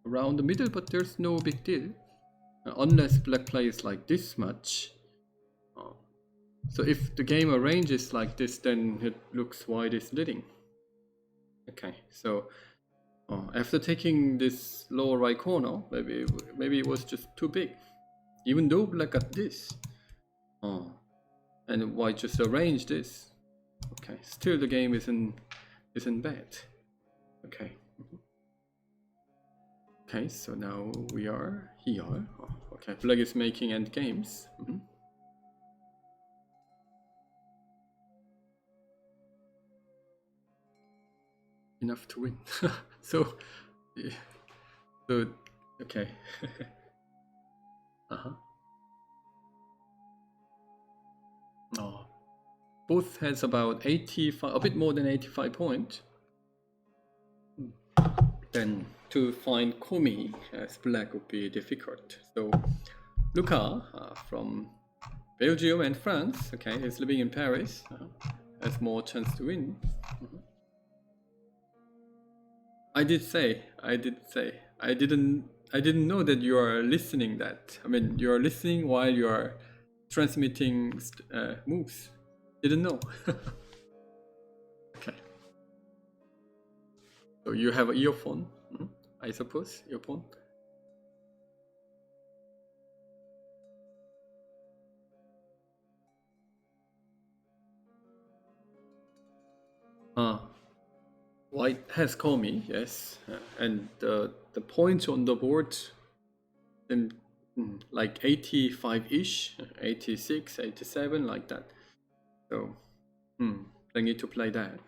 around the middle, but there's no big deal. Unless black plays like this much. So if the game arranges like this, then it looks white is leading. Okay, so after taking this lower right corner, maybe it was just too big. Even though black got this. And white just arranged this. Okay, still the game isn't bad. Okay. Okay, so now we are here. Okay, black is making end games. Enough to win. so okay. Both has about 85, a bit more than 85 points. Then to find Komi as black would be difficult. So Luca from Belgium and France, okay, is living in Paris, has more chance to win. I didn't know that you are listening that. I mean, you are listening while you are transmitting moves. Didn't know. Okay. So you have an earphone, I suppose, earphone. White has Komi, yes, and the points on the board, like 85-ish, 86, 87, like that. So, I need to play that.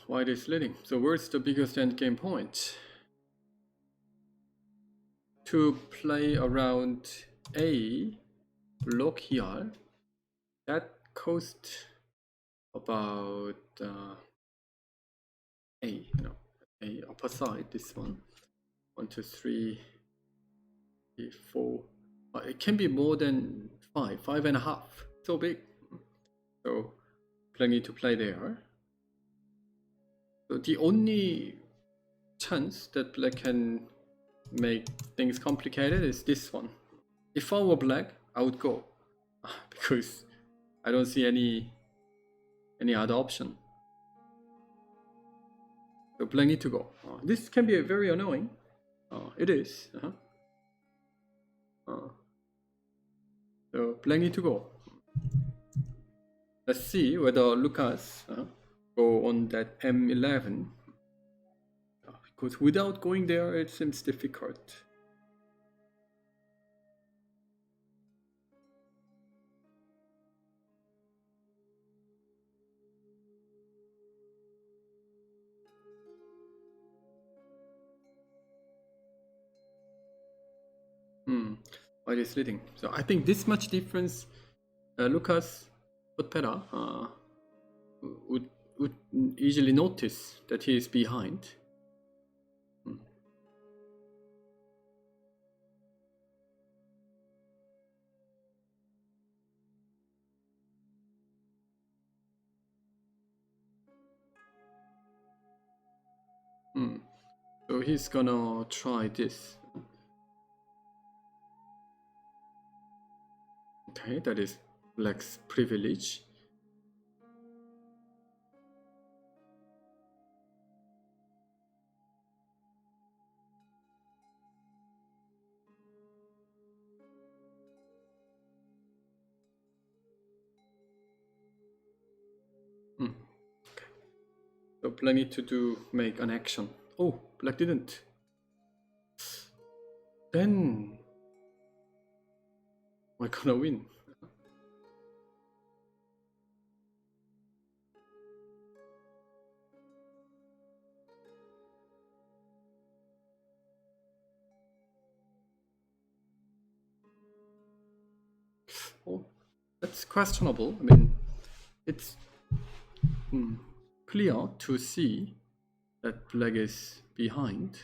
White is leading. So where's the biggest endgame point? To play around A block here, that cost about A upper side, this one. 1, 2, 3, 4. It can be more than 5, 5.5. So big. So plenty to play there. So the only chance that black can make things complicated is this one. If I were black, I would go because I don't see any other option. So black need to go. This can be very annoying. It is. So black need to go. Let's see whether Lucas go on that M11. Because without going there, it seems difficult. White is leading. So I think this much difference, Lucas Potpera would easily notice that he is behind. So he's gonna try this. Okay, that is black's privilege. Okay. So black need to make an action. Oh, black didn't. Then we're gonna win. Oh, that's questionable. I mean, it's clear to see that black is behind.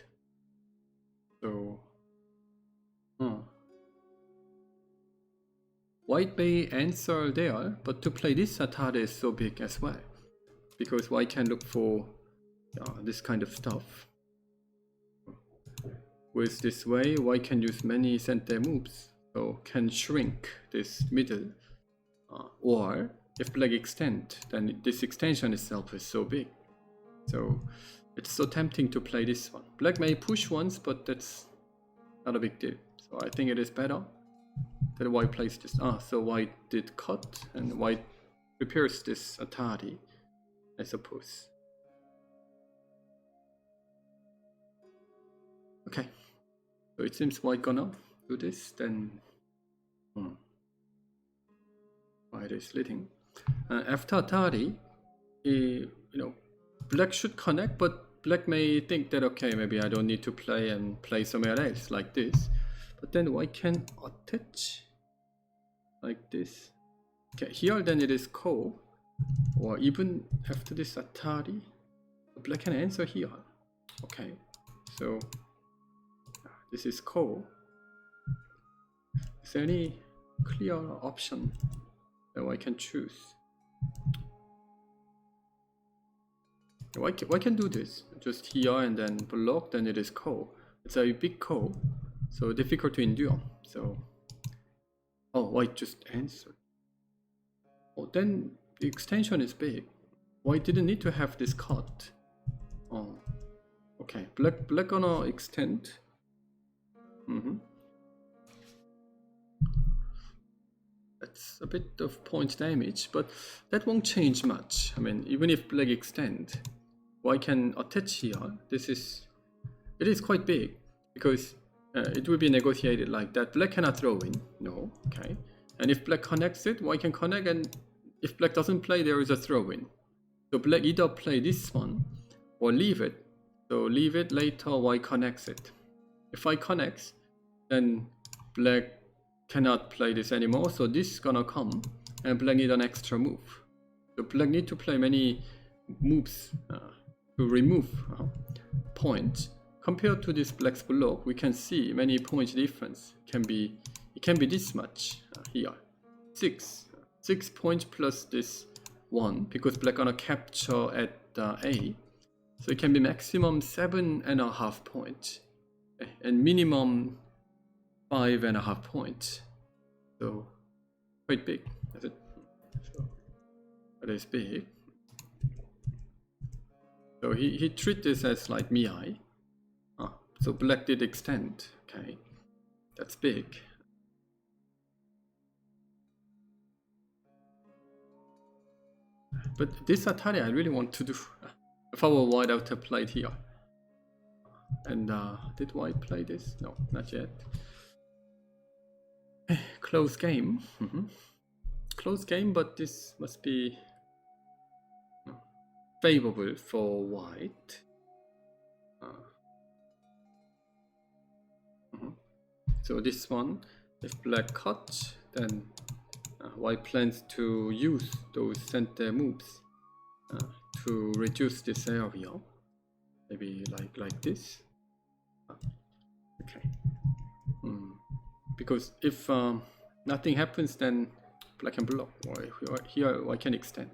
So, white may answer there, but to play this Atari is so big as well, because white can look for this kind of stuff. With this way, white can use many center moves, so can shrink this middle, or if black extend, then this extension itself is so big. So it's so tempting to play this one. Black may push once, but that's not a big deal. So I think it is better that white plays this. So white did cut, and white prepares this Atari, I suppose. Okay, so it seems white gonna do this, then white is leading. After Atari, black should connect, but black may think that, okay, maybe I don't need to play and play somewhere else like this. But then white can attach like this. Okay, here then it is ko, or even after this Atari, black can answer here. Okay, so this is ko. Is there any clear option that I can choose? Why can do this? Just here and then block, then it is ko. It's a big ko, so difficult to endure. So, white just answered. Oh, then the extension is big. White didn't need to have this cut. Oh, okay. Black gonna extend. That's a bit of point damage, but that won't change much. I mean, even if black extend, white can attach here. It is quite big, because it will be negotiated like that. Black cannot throw in, no, okay. And if black connects it, white can connect, and if black doesn't play, there is a throw in. So black either play this one or leave it. So leave it, later white connects it. If white connects, then black cannot play this anymore, so this is gonna come, and black need an extra move. So black need to play many moves to remove points. Compared to this black's block, we can see many points difference. It can be this much here. 6 points plus this 1, because black gonna capture at A. So it can be maximum 7.5 points, and minimum 5.5 points. So quite big. That's it. So that is big. So he treat this as like Miai. So black did extend. Okay, that's big. But this Atari I really want to do. If I were white, I would have played here. And did white play this? No, not yet. Close game. Close game, but this must be favorable for white. So this one, if black cut, then white plans to use those center moves to reduce this area. Maybe like this. Okay. Because if nothing happens, then black can block. Or here white can extend.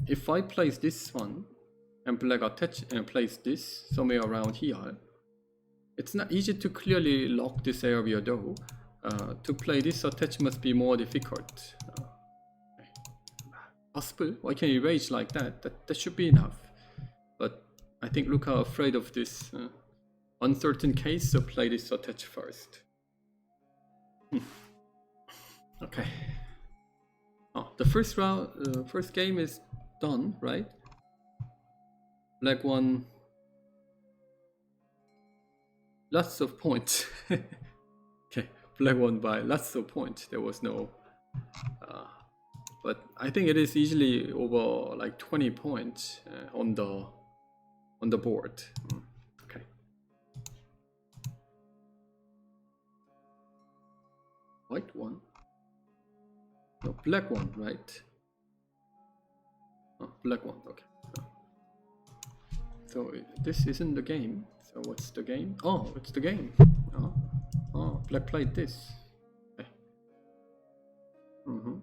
If I place this one and black attach and place this somewhere around here, it's not easy to clearly lock this area though. To play this attach must be more difficult. Possible, I can erase like that. That should be enough. But I think Luca are afraid of this uncertain case, so play this attach first. Okay. The first game is done, right? Black won lots of points. Okay, black won by lots of points. There was no but I think it is easily over like 20 points on the board. Okay. White one? No, black one, right? Oh, black one. Okay. So this isn't the game. So what's the game? Oh, it's the game. Oh, black played this. Okay. Mm-hmm.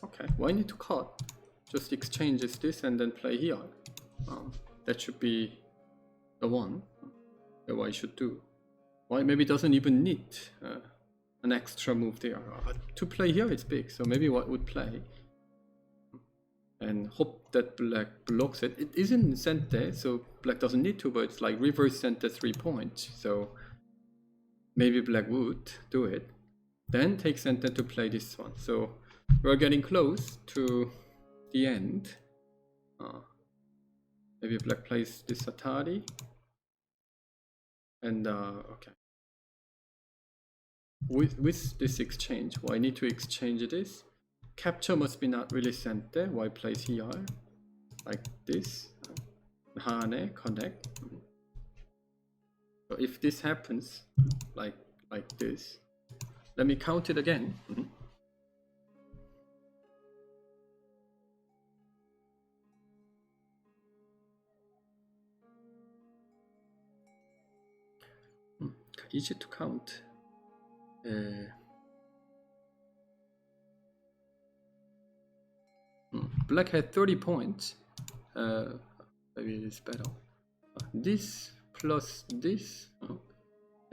Okay, why need to cut? Just exchanges this and then play here. That should be the one that I should do. Why maybe doesn't even need an extra move there. To play here it's big, so maybe White would play and hope that black blocks it. It isn't sent there, so black doesn't need to, but it's like reverse sent the 3 points, so maybe black would do it. Then take center to play this one. So we're getting close to the end. Maybe black plays this Atari. And okay. With this exchange, I need to exchange this. Capture must be not really sent there. White plays here, like this. Hane connect. So if this happens, like this, let me count it again. Easy to count. Black had 30 points. Maybe it is better. This plus this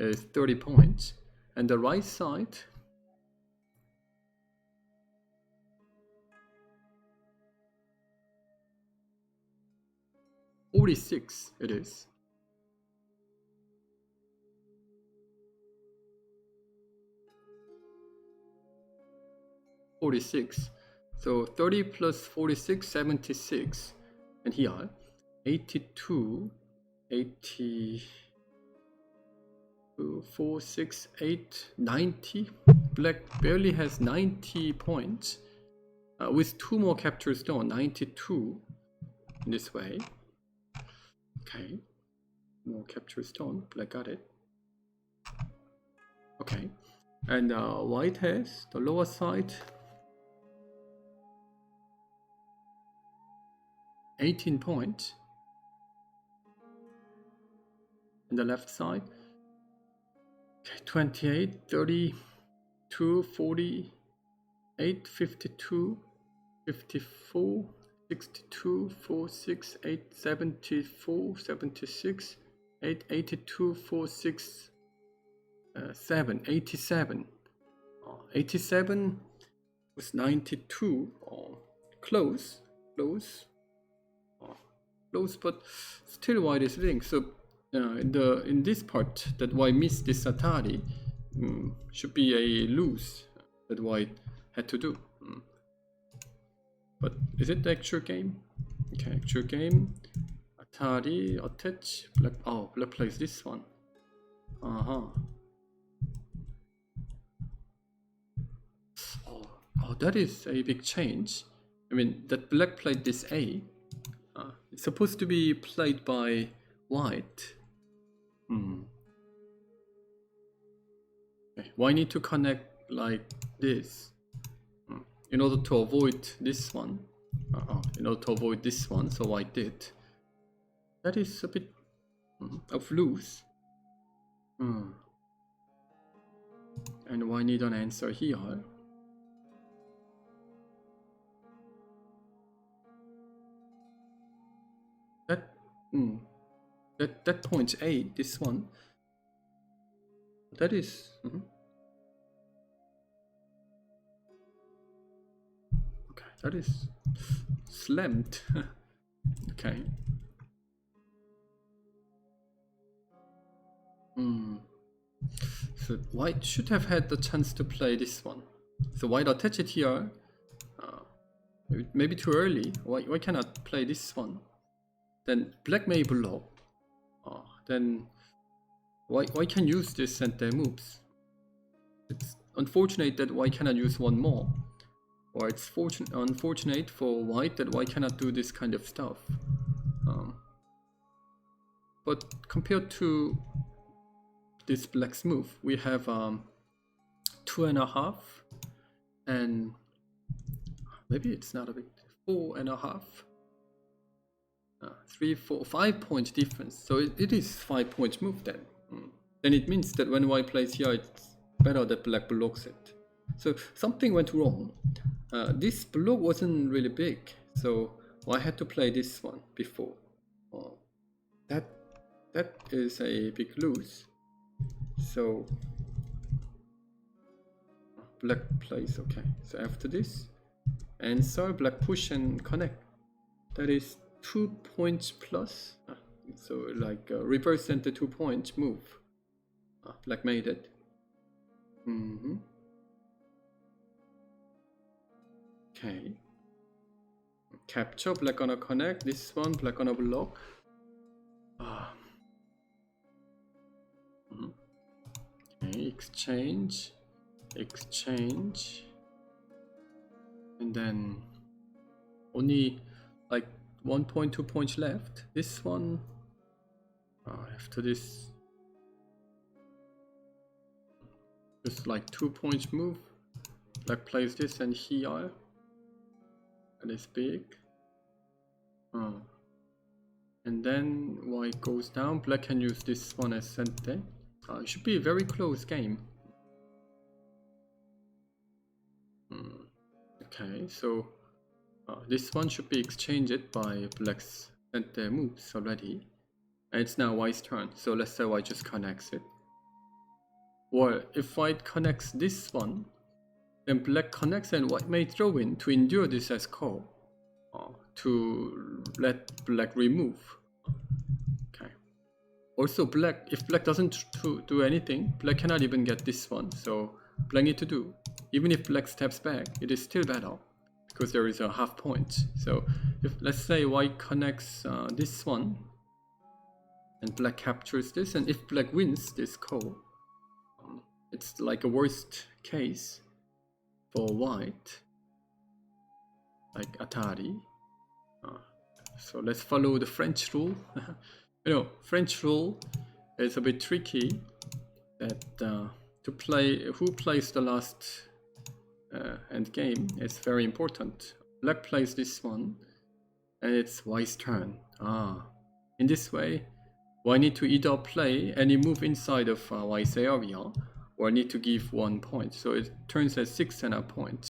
is 30 points. And the right side, $46 it is. $46. So 30 plus 46, 76. And here, 82, 4, 6, 8, 90. Black barely has 90 points. With 2 more capture stone, 92 in this way. Okay, more capture stone. Black got it. Okay, and white has the lower side. 18 points. And the left side. Okay, 28, 32, 48, 52, 54, 62, 4, 6, 8, 74, 76, 8, 82, 4, 6, 7, 87. 87 was 92. Close, but still white is winning. So in this part that white missed this Atari should be a lose that white had to do. But is it the actual game? Okay, actual game. Atari, attach, black. Oh, black plays this one. Oh, that is a big change. I mean, that black played this A. It's supposed to be played by white. Okay. Why need to connect like this? In order to avoid this one. In order to avoid this one, so white did. That is a bit of loose. And why need an answer here? That point A, this one. That is. Okay, that is slammed. Okay. So white should have had the chance to play this one. So white attach it here. Maybe too early. Why cannot play this one? Then black may block. Then why can use this and their moves? It's unfortunate that white cannot use one more. Or it's unfortunate for white that white cannot do this kind of stuff. But compared to this black's move. We have 2.5, and maybe it's not a big 4.5. 3, 4, 5 point difference. So it is 5 point move then. Then it means that when white plays here, it's better that black blocks it. So something went wrong. This block wasn't really big, so I had to play this one before. That is a big lose. So black plays, okay. So after this, answer, black push and connect. That is 2 points plus. So like represent the 2 point move. Black made it. Okay. Capture, black gonna connect. This one, black gonna block. Okay, exchange. And then only like 1 point, 2 points left. This one, after this, just like 2 points move. Black plays this and here. That is big. And then white goes down. Black can use this one as center. It should be a very close game. Okay, so this one should be exchanged by black's center moves already. And it's now white's turn. So let's say white just connects it. Or if white connects this one, then black connects and white may throw in to endure this as call. To let black remove. Okay. Also black, if black doesn't do anything, black cannot even get this one. So black need to do. Even if black steps back, it is still better because there is a half point. So if let's say white connects this one and black captures this, and if black wins this call, it's like a worst case for white, like Atari. So let's follow the French rule. French rule is a bit tricky. That to play, who plays the last end game is very important. Black plays this one, and it's white's turn. In this way, white need to either play any move inside of white's area, or need to give 1 point. So it turns at 6.5 points.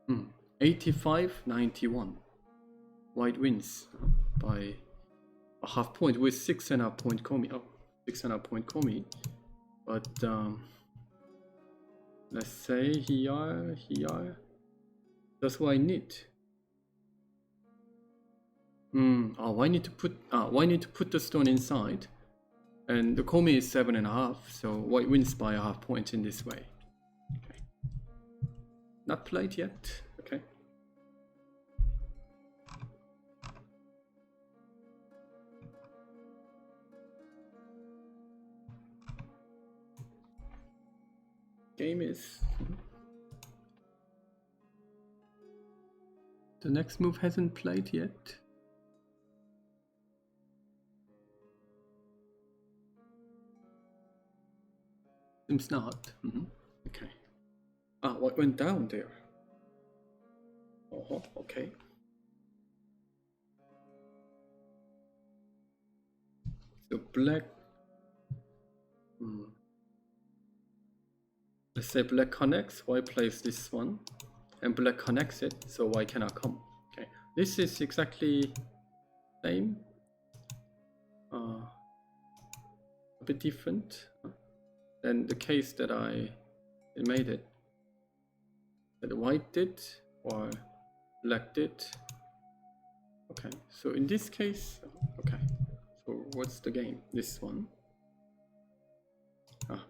Hmm. 85-91. White wins by a half point with 6.5 point komi. 6.5 point komi. But let's say here. That's what I need. Why need to put the stone inside? And the komi is 7.5, so white wins by a half point in this way. Okay. Not played yet. Okay. Game is. The next move hasn't played yet. Seems not. Okay. What went down there? Okay. So black. Let's say black connects, white plays this one, and black connects it, so white cannot come. Okay. This is exactly same. A bit different than the case that I it made it. That white did or black did. Okay, so in this case, okay. So what's the game? This one.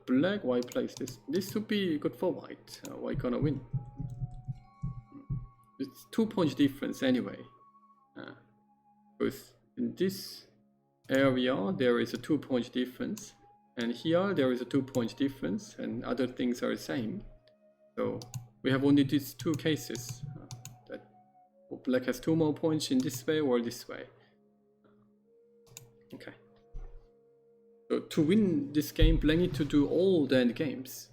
Black, white plays this. This would be good for white. White gonna win. It's 2 points difference anyway. Because in this area there is a 2 points difference, and here there is a 2 points difference, and other things are the same. So we have only these two cases. That black has 2 more points in this way or this way. Okay. So to win this game, black need to do all the end games.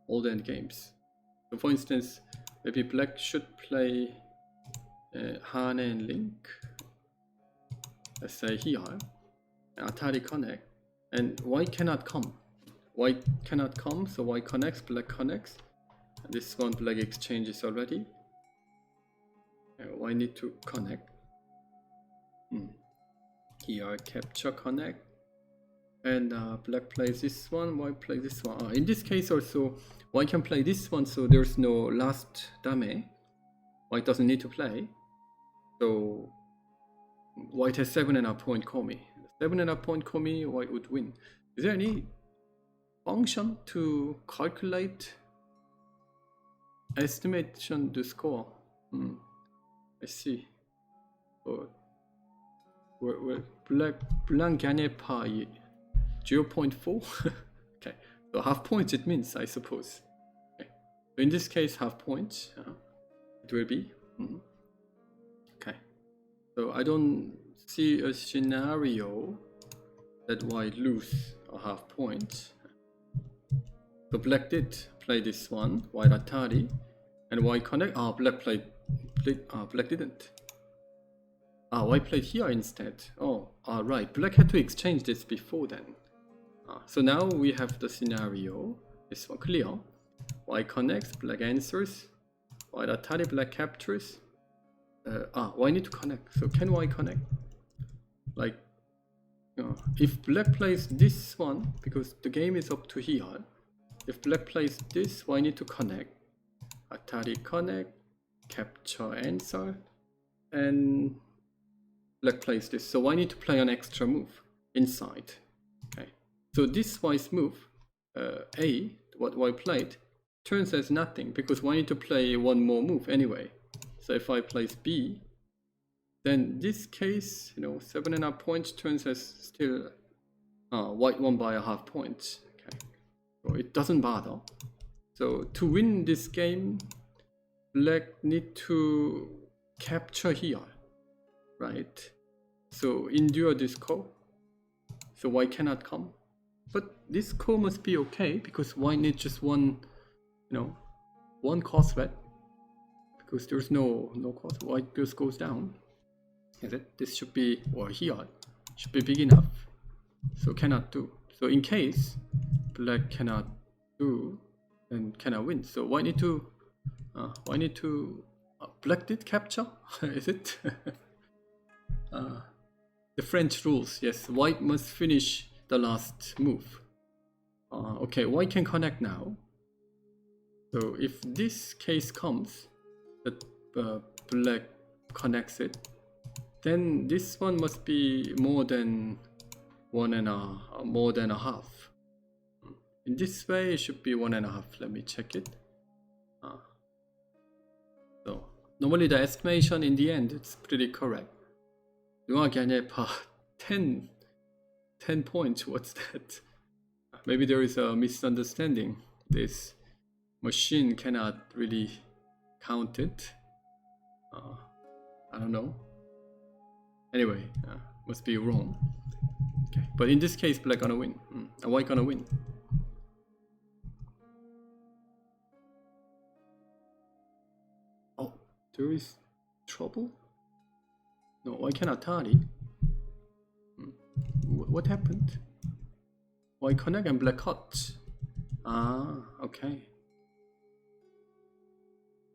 All the end games. So for instance, maybe black should play Hane and Link. Let's say here, Atari connect, and white cannot come. White cannot come, so white connects, black connects. And this one black exchanges already. White need to connect. Here capture connect, and black plays this one, white plays this one. In this case also, white can play this one, so there's no last dame. White doesn't need to play. So white has 7.5 point komi. 7.5 point komi, white would win. Is there any function to calculate estimation the score? I see. Well, black gagne par 0.4. Okay, so half points it means, I suppose. Okay. So in this case, half points it will be. Okay. So I don't see a scenario that white lose a half point. So black did play this one, white Atari, and white connect. Black played. Black didn't. White played here instead. Right. Black had to exchange this before then. So now we have the scenario. This one clear. White connects, black answers. White Atari, black captures. White need to connect. So can white connect? Like, if black plays this one, because the game is up to here. If black plays this, white need to connect. Atari connect, capture answer, and black plays this. So white need to play an extra move inside. Okay. So this white's move, what white played, turns as nothing because white need to play one more move anyway. So if I place B, then this case, 7.5 points turns as still white won by a half point. Okay, so it doesn't bother. So to win this game, black need to capture here, right? So endure this call. So white cannot come, but this call must be okay because white needs just one, one cost red. Because there's no cost, white just goes down. Is it? This should be, or here, should be big enough. So cannot do. So in case black cannot do, then cannot win. So white need to, black did capture, is it? The French rules, yes, white must finish the last move. Okay, white can connect now. So if this case comes, that black connects it, then this one must be more than a half. In this way, it should be 1.5. Let me check it. So normally the estimation in the end it's pretty correct. 10 points. What's that? Maybe there is a misunderstanding. This machine cannot really count it. I don't know. Anyway, must be wrong. Okay, but in this case, black gonna win. White gonna win. Oh, there is trouble. No, why cannot Atari? What happened? White connect and black cut. Okay.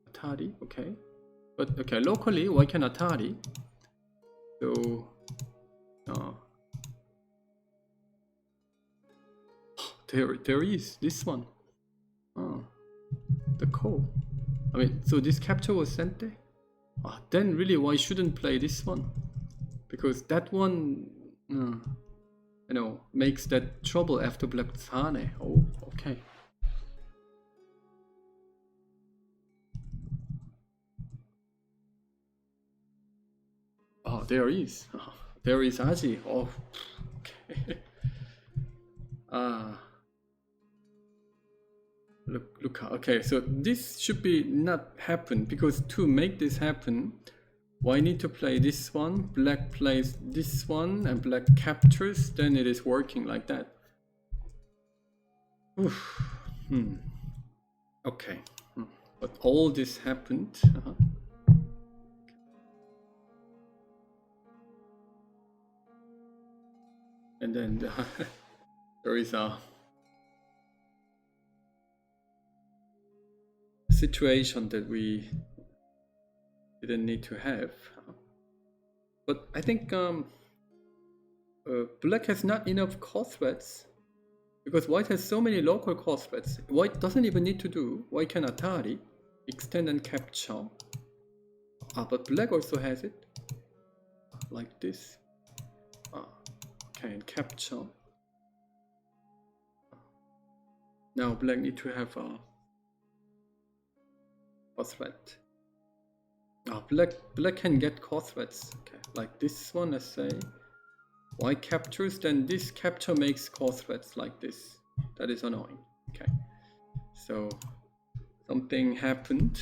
Atari, okay. But okay, locally, why can Atari? So, there is this one. the call. I mean, so this capture was sent there. Then really, why shouldn't play this one? Because that one, makes that trouble after black Hane. Oh, okay. There is. There is Aji. Oh, okay. Look. Okay, so this should be not happen, because to make this happen, why need to play this one? Black plays this one and black captures. Then it is working like that. Oof. Okay. But all this happened. And then there is a situation that we didn't need to have. But I think black has not enough core threads, because white has so many local core threads. White doesn't even need to do. White can Atari, extend and capture. But black also has it, like this. Okay, and capture. Now black need to have a thread. Black can get core threads. Okay, like this one, let's say. White captures, then this capture makes core threads like this. That is annoying. Okay, so something happened.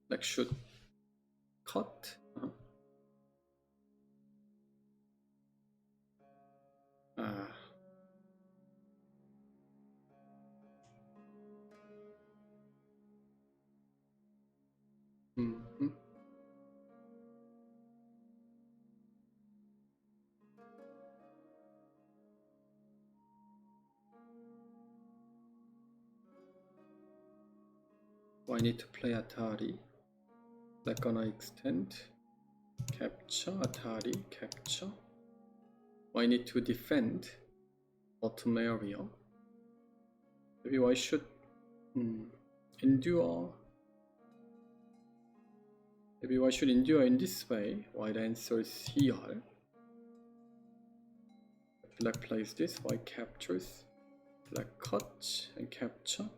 Black should cut. I need to play Atari. Black gonna extend, capture, Atari, capture. I need to defend bottom area. Maybe I should endure. Maybe I should endure in this way. White answer is here. Black plays this, white captures. Black cut and capture.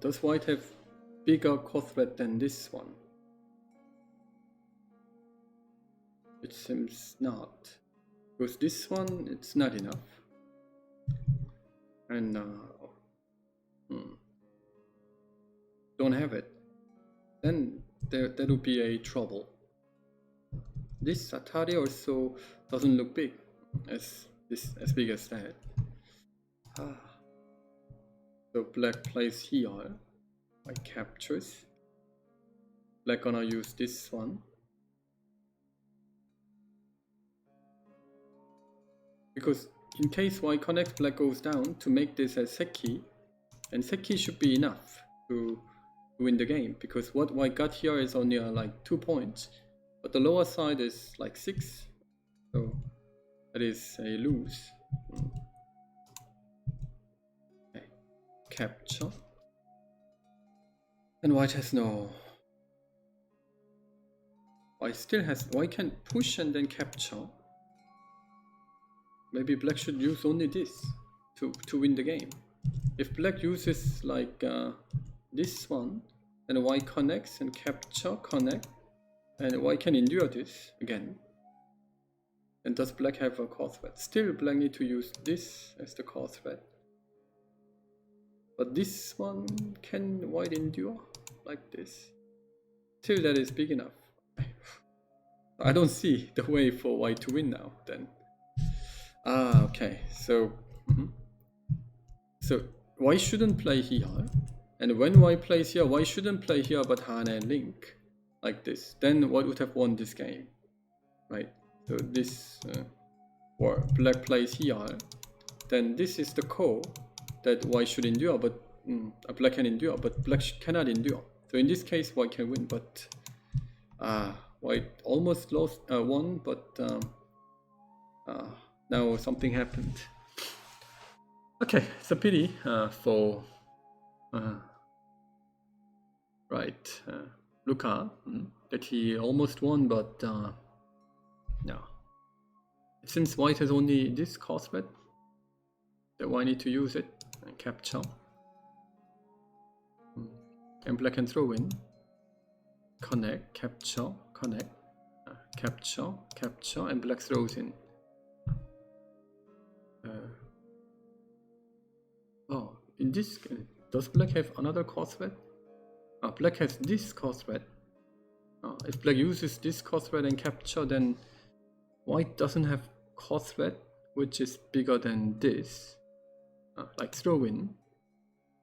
Does white have bigger core thread than this one? It seems not, because this one, it's not enough. And don't have it. Then there will be a trouble. This Atari also doesn't look big as big as that. So black plays here, white captures. Black gonna use this one. Because in case white connects, black goes down to make this as Seki, and Seki should be enough to win the game, because what white got here is only like 2 points, but the lower side is like 6, so that is a lose. Okay. Capture, and white has no. White can push and then capture. Maybe black should use only this to win the game. If black uses like this one, then white connects and capture, connect, and white can endure this again. And does black have a core thread? Still black need to use this as the core thread. But this one, can white endure like this? Still that is big enough. I don't see the way for white to win now then. Okay, so so white shouldn't play here, and when white plays here, white shouldn't play here but Hane and Link like this. Then white would have won this game, right? So this or black plays here, then this is the core that white should endure, but black can endure, but black cannot endure. So in this case, white can win, but white almost won, but now something happened. Okay, it's a pity for right Luca that he almost won, but no. Since white has only this cost bet, that why I need to use it and capture. And black can throw in, connect, capture, connect, capture, capture, and black throws in. Oh, in this, does black have another cost bet? Black has this cost bet. If black uses this cost bet and capture, then white doesn't have cost bet, which is bigger than this. Like throw in.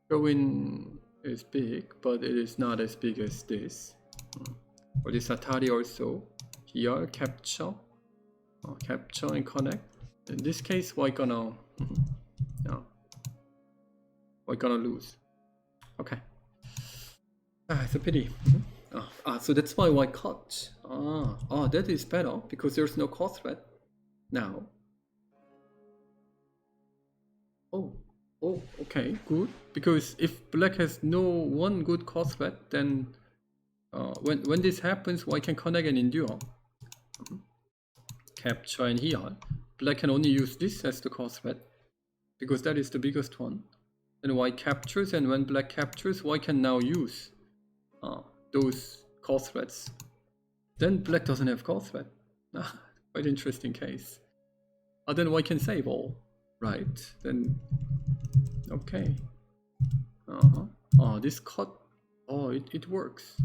Throw in is big, but it is not as big as this. For this Atari also, here capture, capture and connect. In this case, white gonna, white gonna lose. Okay. It's a pity. So that's why white cut. That is better because there's no cost threat now. Oh, okay, good. Because if black has no one good cost threat, then when this happens, white can connect and endure. Capture and here, black can only use this as the cost threat because that is the biggest one. Then white captures, and when black captures, white can now use those cost threats. Then black doesn't have cost threat. Quite interesting case. Then white can save all, right? Then okay. This cut. It works.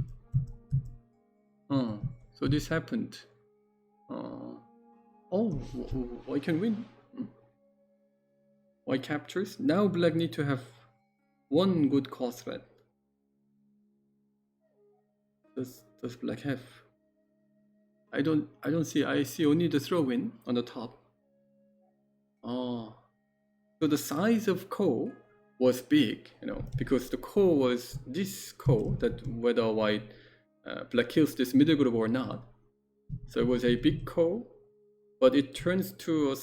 So this happened. White can win. White captures. Now black need to have one good cost threat. Does black have? I don't see. I see only the throw in on the top. So the size of ko was big, because the ko was this ko, that whether white black kills this middle group or not. So it was a big ko, but it turns to a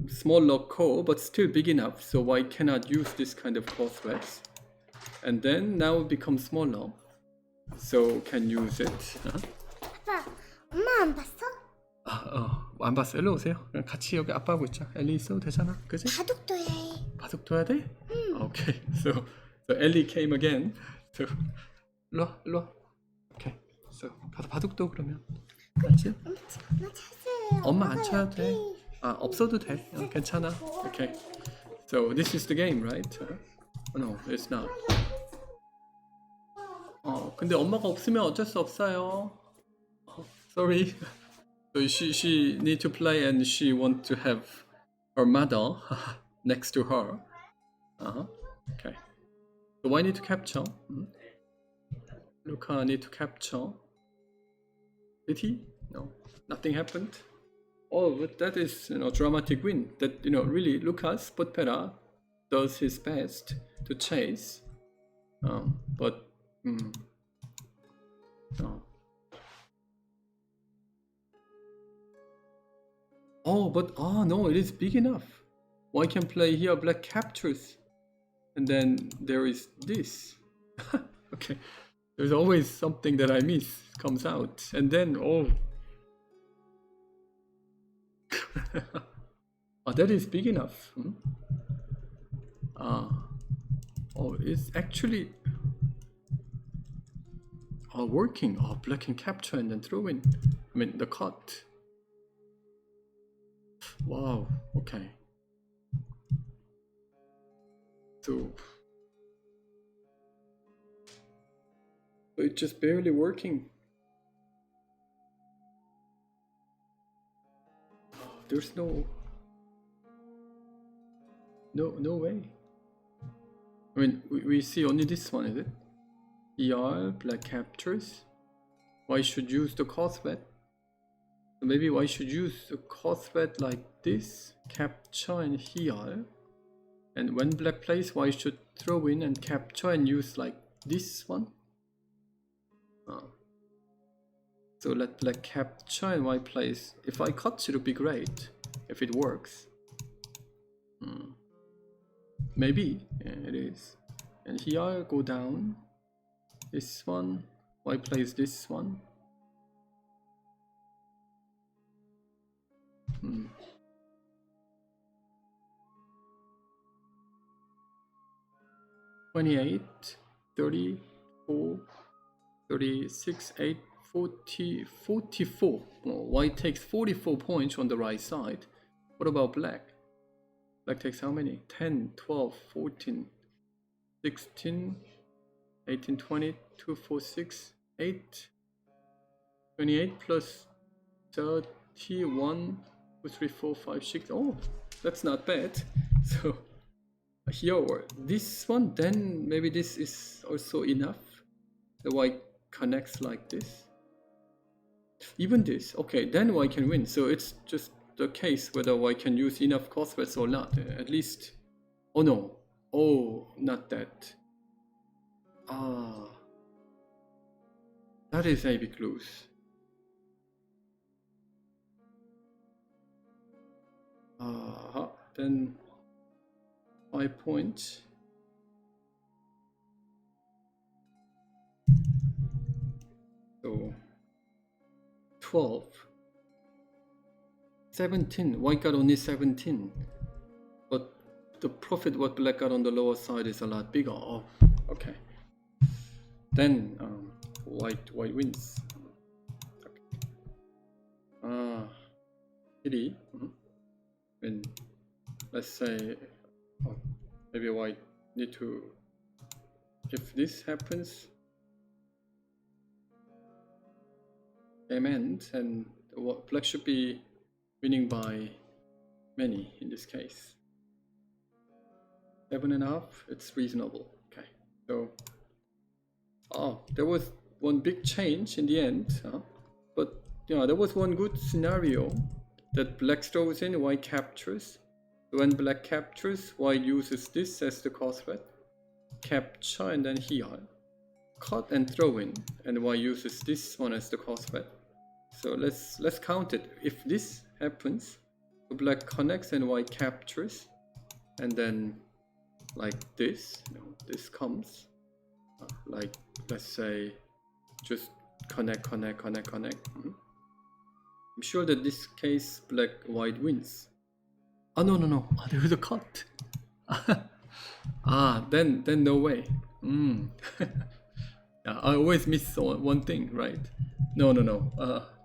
smaller ko, but still big enough, so white cannot use this kind of ko threats. And then now it becomes smaller, so can use it. 아빠, 엄마 안 봤어? 안 봤어. 일로 오세요. 그냥 같이 여기 아빠하고 있자. 엘리 있어도 되잖아, 그지? 바둑 둬야 해. 바둑 둬야 돼? Okay. So Ellie came again. So 일로 와. Okay. So 가서 바둑 둬 그러면. 맞지? 엄마 찾아요. 엄마 안 쳐야 돼. 없어도 돼. 괜찮아. Okay. So this is the game, right? No, it's not. 근데 엄마가 없으면 어쩔 수 없어요. Sorry. So she need to play and she want to have her mother next to her. Okay. So why need to capture? Luca need to capture. Did he? No. Nothing happened. But that is dramatic win. That really Lucas Potpera does his best to chase. But no. No, it is big enough. White can play here, black captures. And then there is this. Okay. There's always something that I miss comes out. And then, that is big enough. It's actually working. Black can capture and then throw in. I mean, the cut. Wow, okay. So it's just barely working. There's no way. I mean, we see only this one, is it? ER, black captures. Why should use the cost bet? So maybe why should use the cost bet like this, capture and here. And when black plays, why should throw in and capture and use like this one? So let black capture and white plays. If I cut, it would be great if it works. Maybe, yeah, it is. And here I go down. This one, white plays this one. 28, 34, 36, 8, 40, 44. Well, white takes 44 points on the right side. What about black? Black takes how many? 10, 12, 14, 16, 18, 20, 2, 4, 6, 8, 28 plus 31, 2, 3, 4, 5, 6. Oh, that's not bad. So here or this one, then maybe this is also enough. The white connects like this. Even this, okay, then white can win. So it's just the case whether white can use enough crossbreeds or not. At least, oh no, oh, not that. Ah, that is a big lose. Then 5 points. So 12, 17. White got only 17, but the profit what black got on the lower side is a lot bigger. Oh, okay. Then white wins. Okay. Pity. When let's say maybe white need to, if this happens, game ends and black should be winning by many in this case. 7.5, it's reasonable. Okay, so there was one big change in the end, but yeah, there was one good scenario that black throws in, white captures. When black captures, white uses this as the crossbreed, capture, and then here cut and throw in, and white uses this one as the crossbreed. So let's count it. If this happens, so black connects and white captures, and then like this, this comes like, let's say, just connect. I'm sure that this case white wins. Oh no, there was a cut. Then no way. Yeah, I always miss one thing, right? No.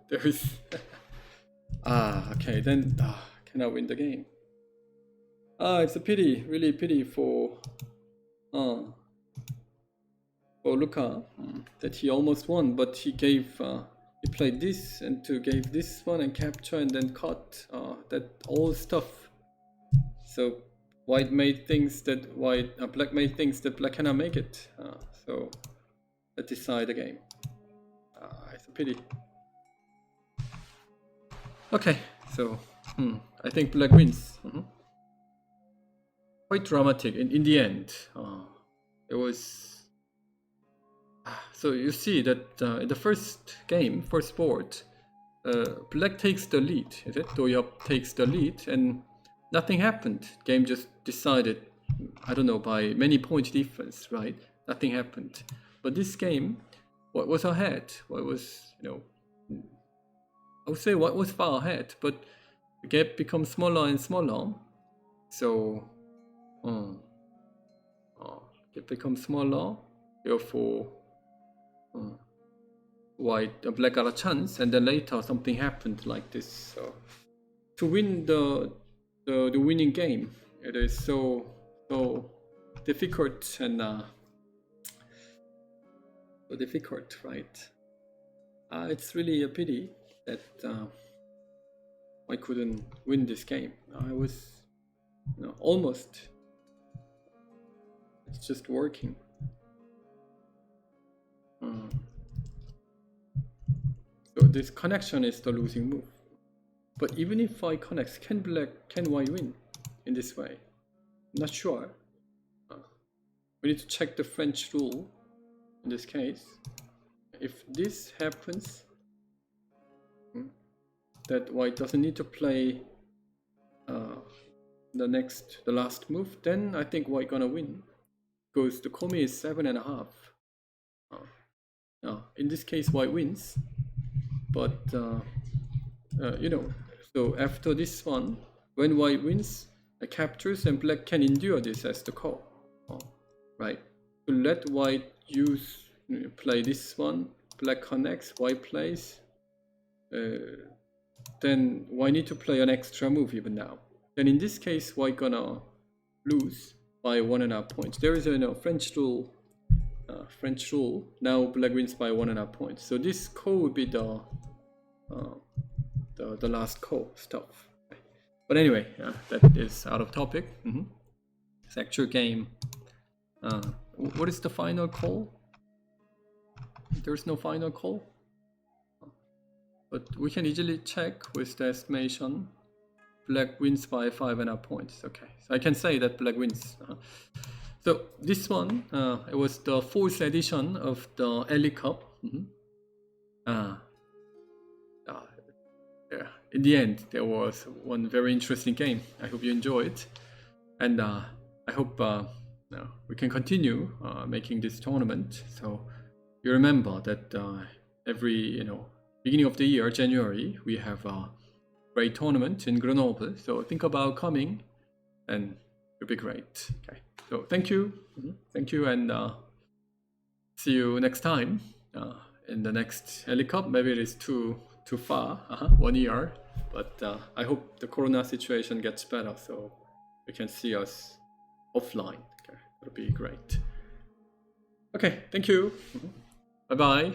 There is. Okay, then cannot win the game. It's a pity, really pity for Luca that he almost won, but he played this and gave this one and capture and then cut that all stuff. So black made things that black cannot make it. So let's decide the game. It's a pity. Okay, so I think black wins. Quite dramatic in the end. It was. So you see that in the first board, black takes the lead. Is it? Doyop takes the lead, and nothing happened. Game just decided, I don't know, by many point difference, right? Nothing happened. But this game, what was ahead? What was, I would say what was far ahead, but the gap becomes smaller and smaller. So, it becomes smaller. Therefore, black got a chance, and then later something happened like this. So, to win the winning game, it is so difficult and so difficult, right? It's really a pity that I couldn't win this game. I was, almost. It's just working. So this connection is the losing move. But even if I connect, can white win in this way? Not sure. We need to check the French rule in this case. If this happens, that white doesn't need to play the last move, then I think white gonna win, because the komi is 7.5. In this case, white wins, but you know, so after this one, when white wins, captures, and black can endure this as the call, right? To let white play this one, black connects, white plays, then white need to play an extra move even now. Then in this case, white gonna lose by 1.5 points. There is a French rule. Now black wins by 1.5 points. So this call would be the last call stuff. But anyway, that is out of topic. It's actual game. What is the final call? There's no final call, but we can easily check with the estimation. Black wins by 5.5 points. Okay, so I can say that black wins. So this one, it was the 4th edition of the Ellie Cup. Yeah, in the end, there was one very interesting game. I hope you enjoyed it, and I hope we can continue making this tournament. So you remember that every beginning of the year, January, we have a great tournament in Grenoble. So think about coming, and it'll be great. Okay. So thank you, and see you next time in the next Ellie Cup. Maybe it is too far, 1 year, but I hope the corona situation gets better so we can see us offline. Okay, it'll be great. Okay, thank you. Bye bye.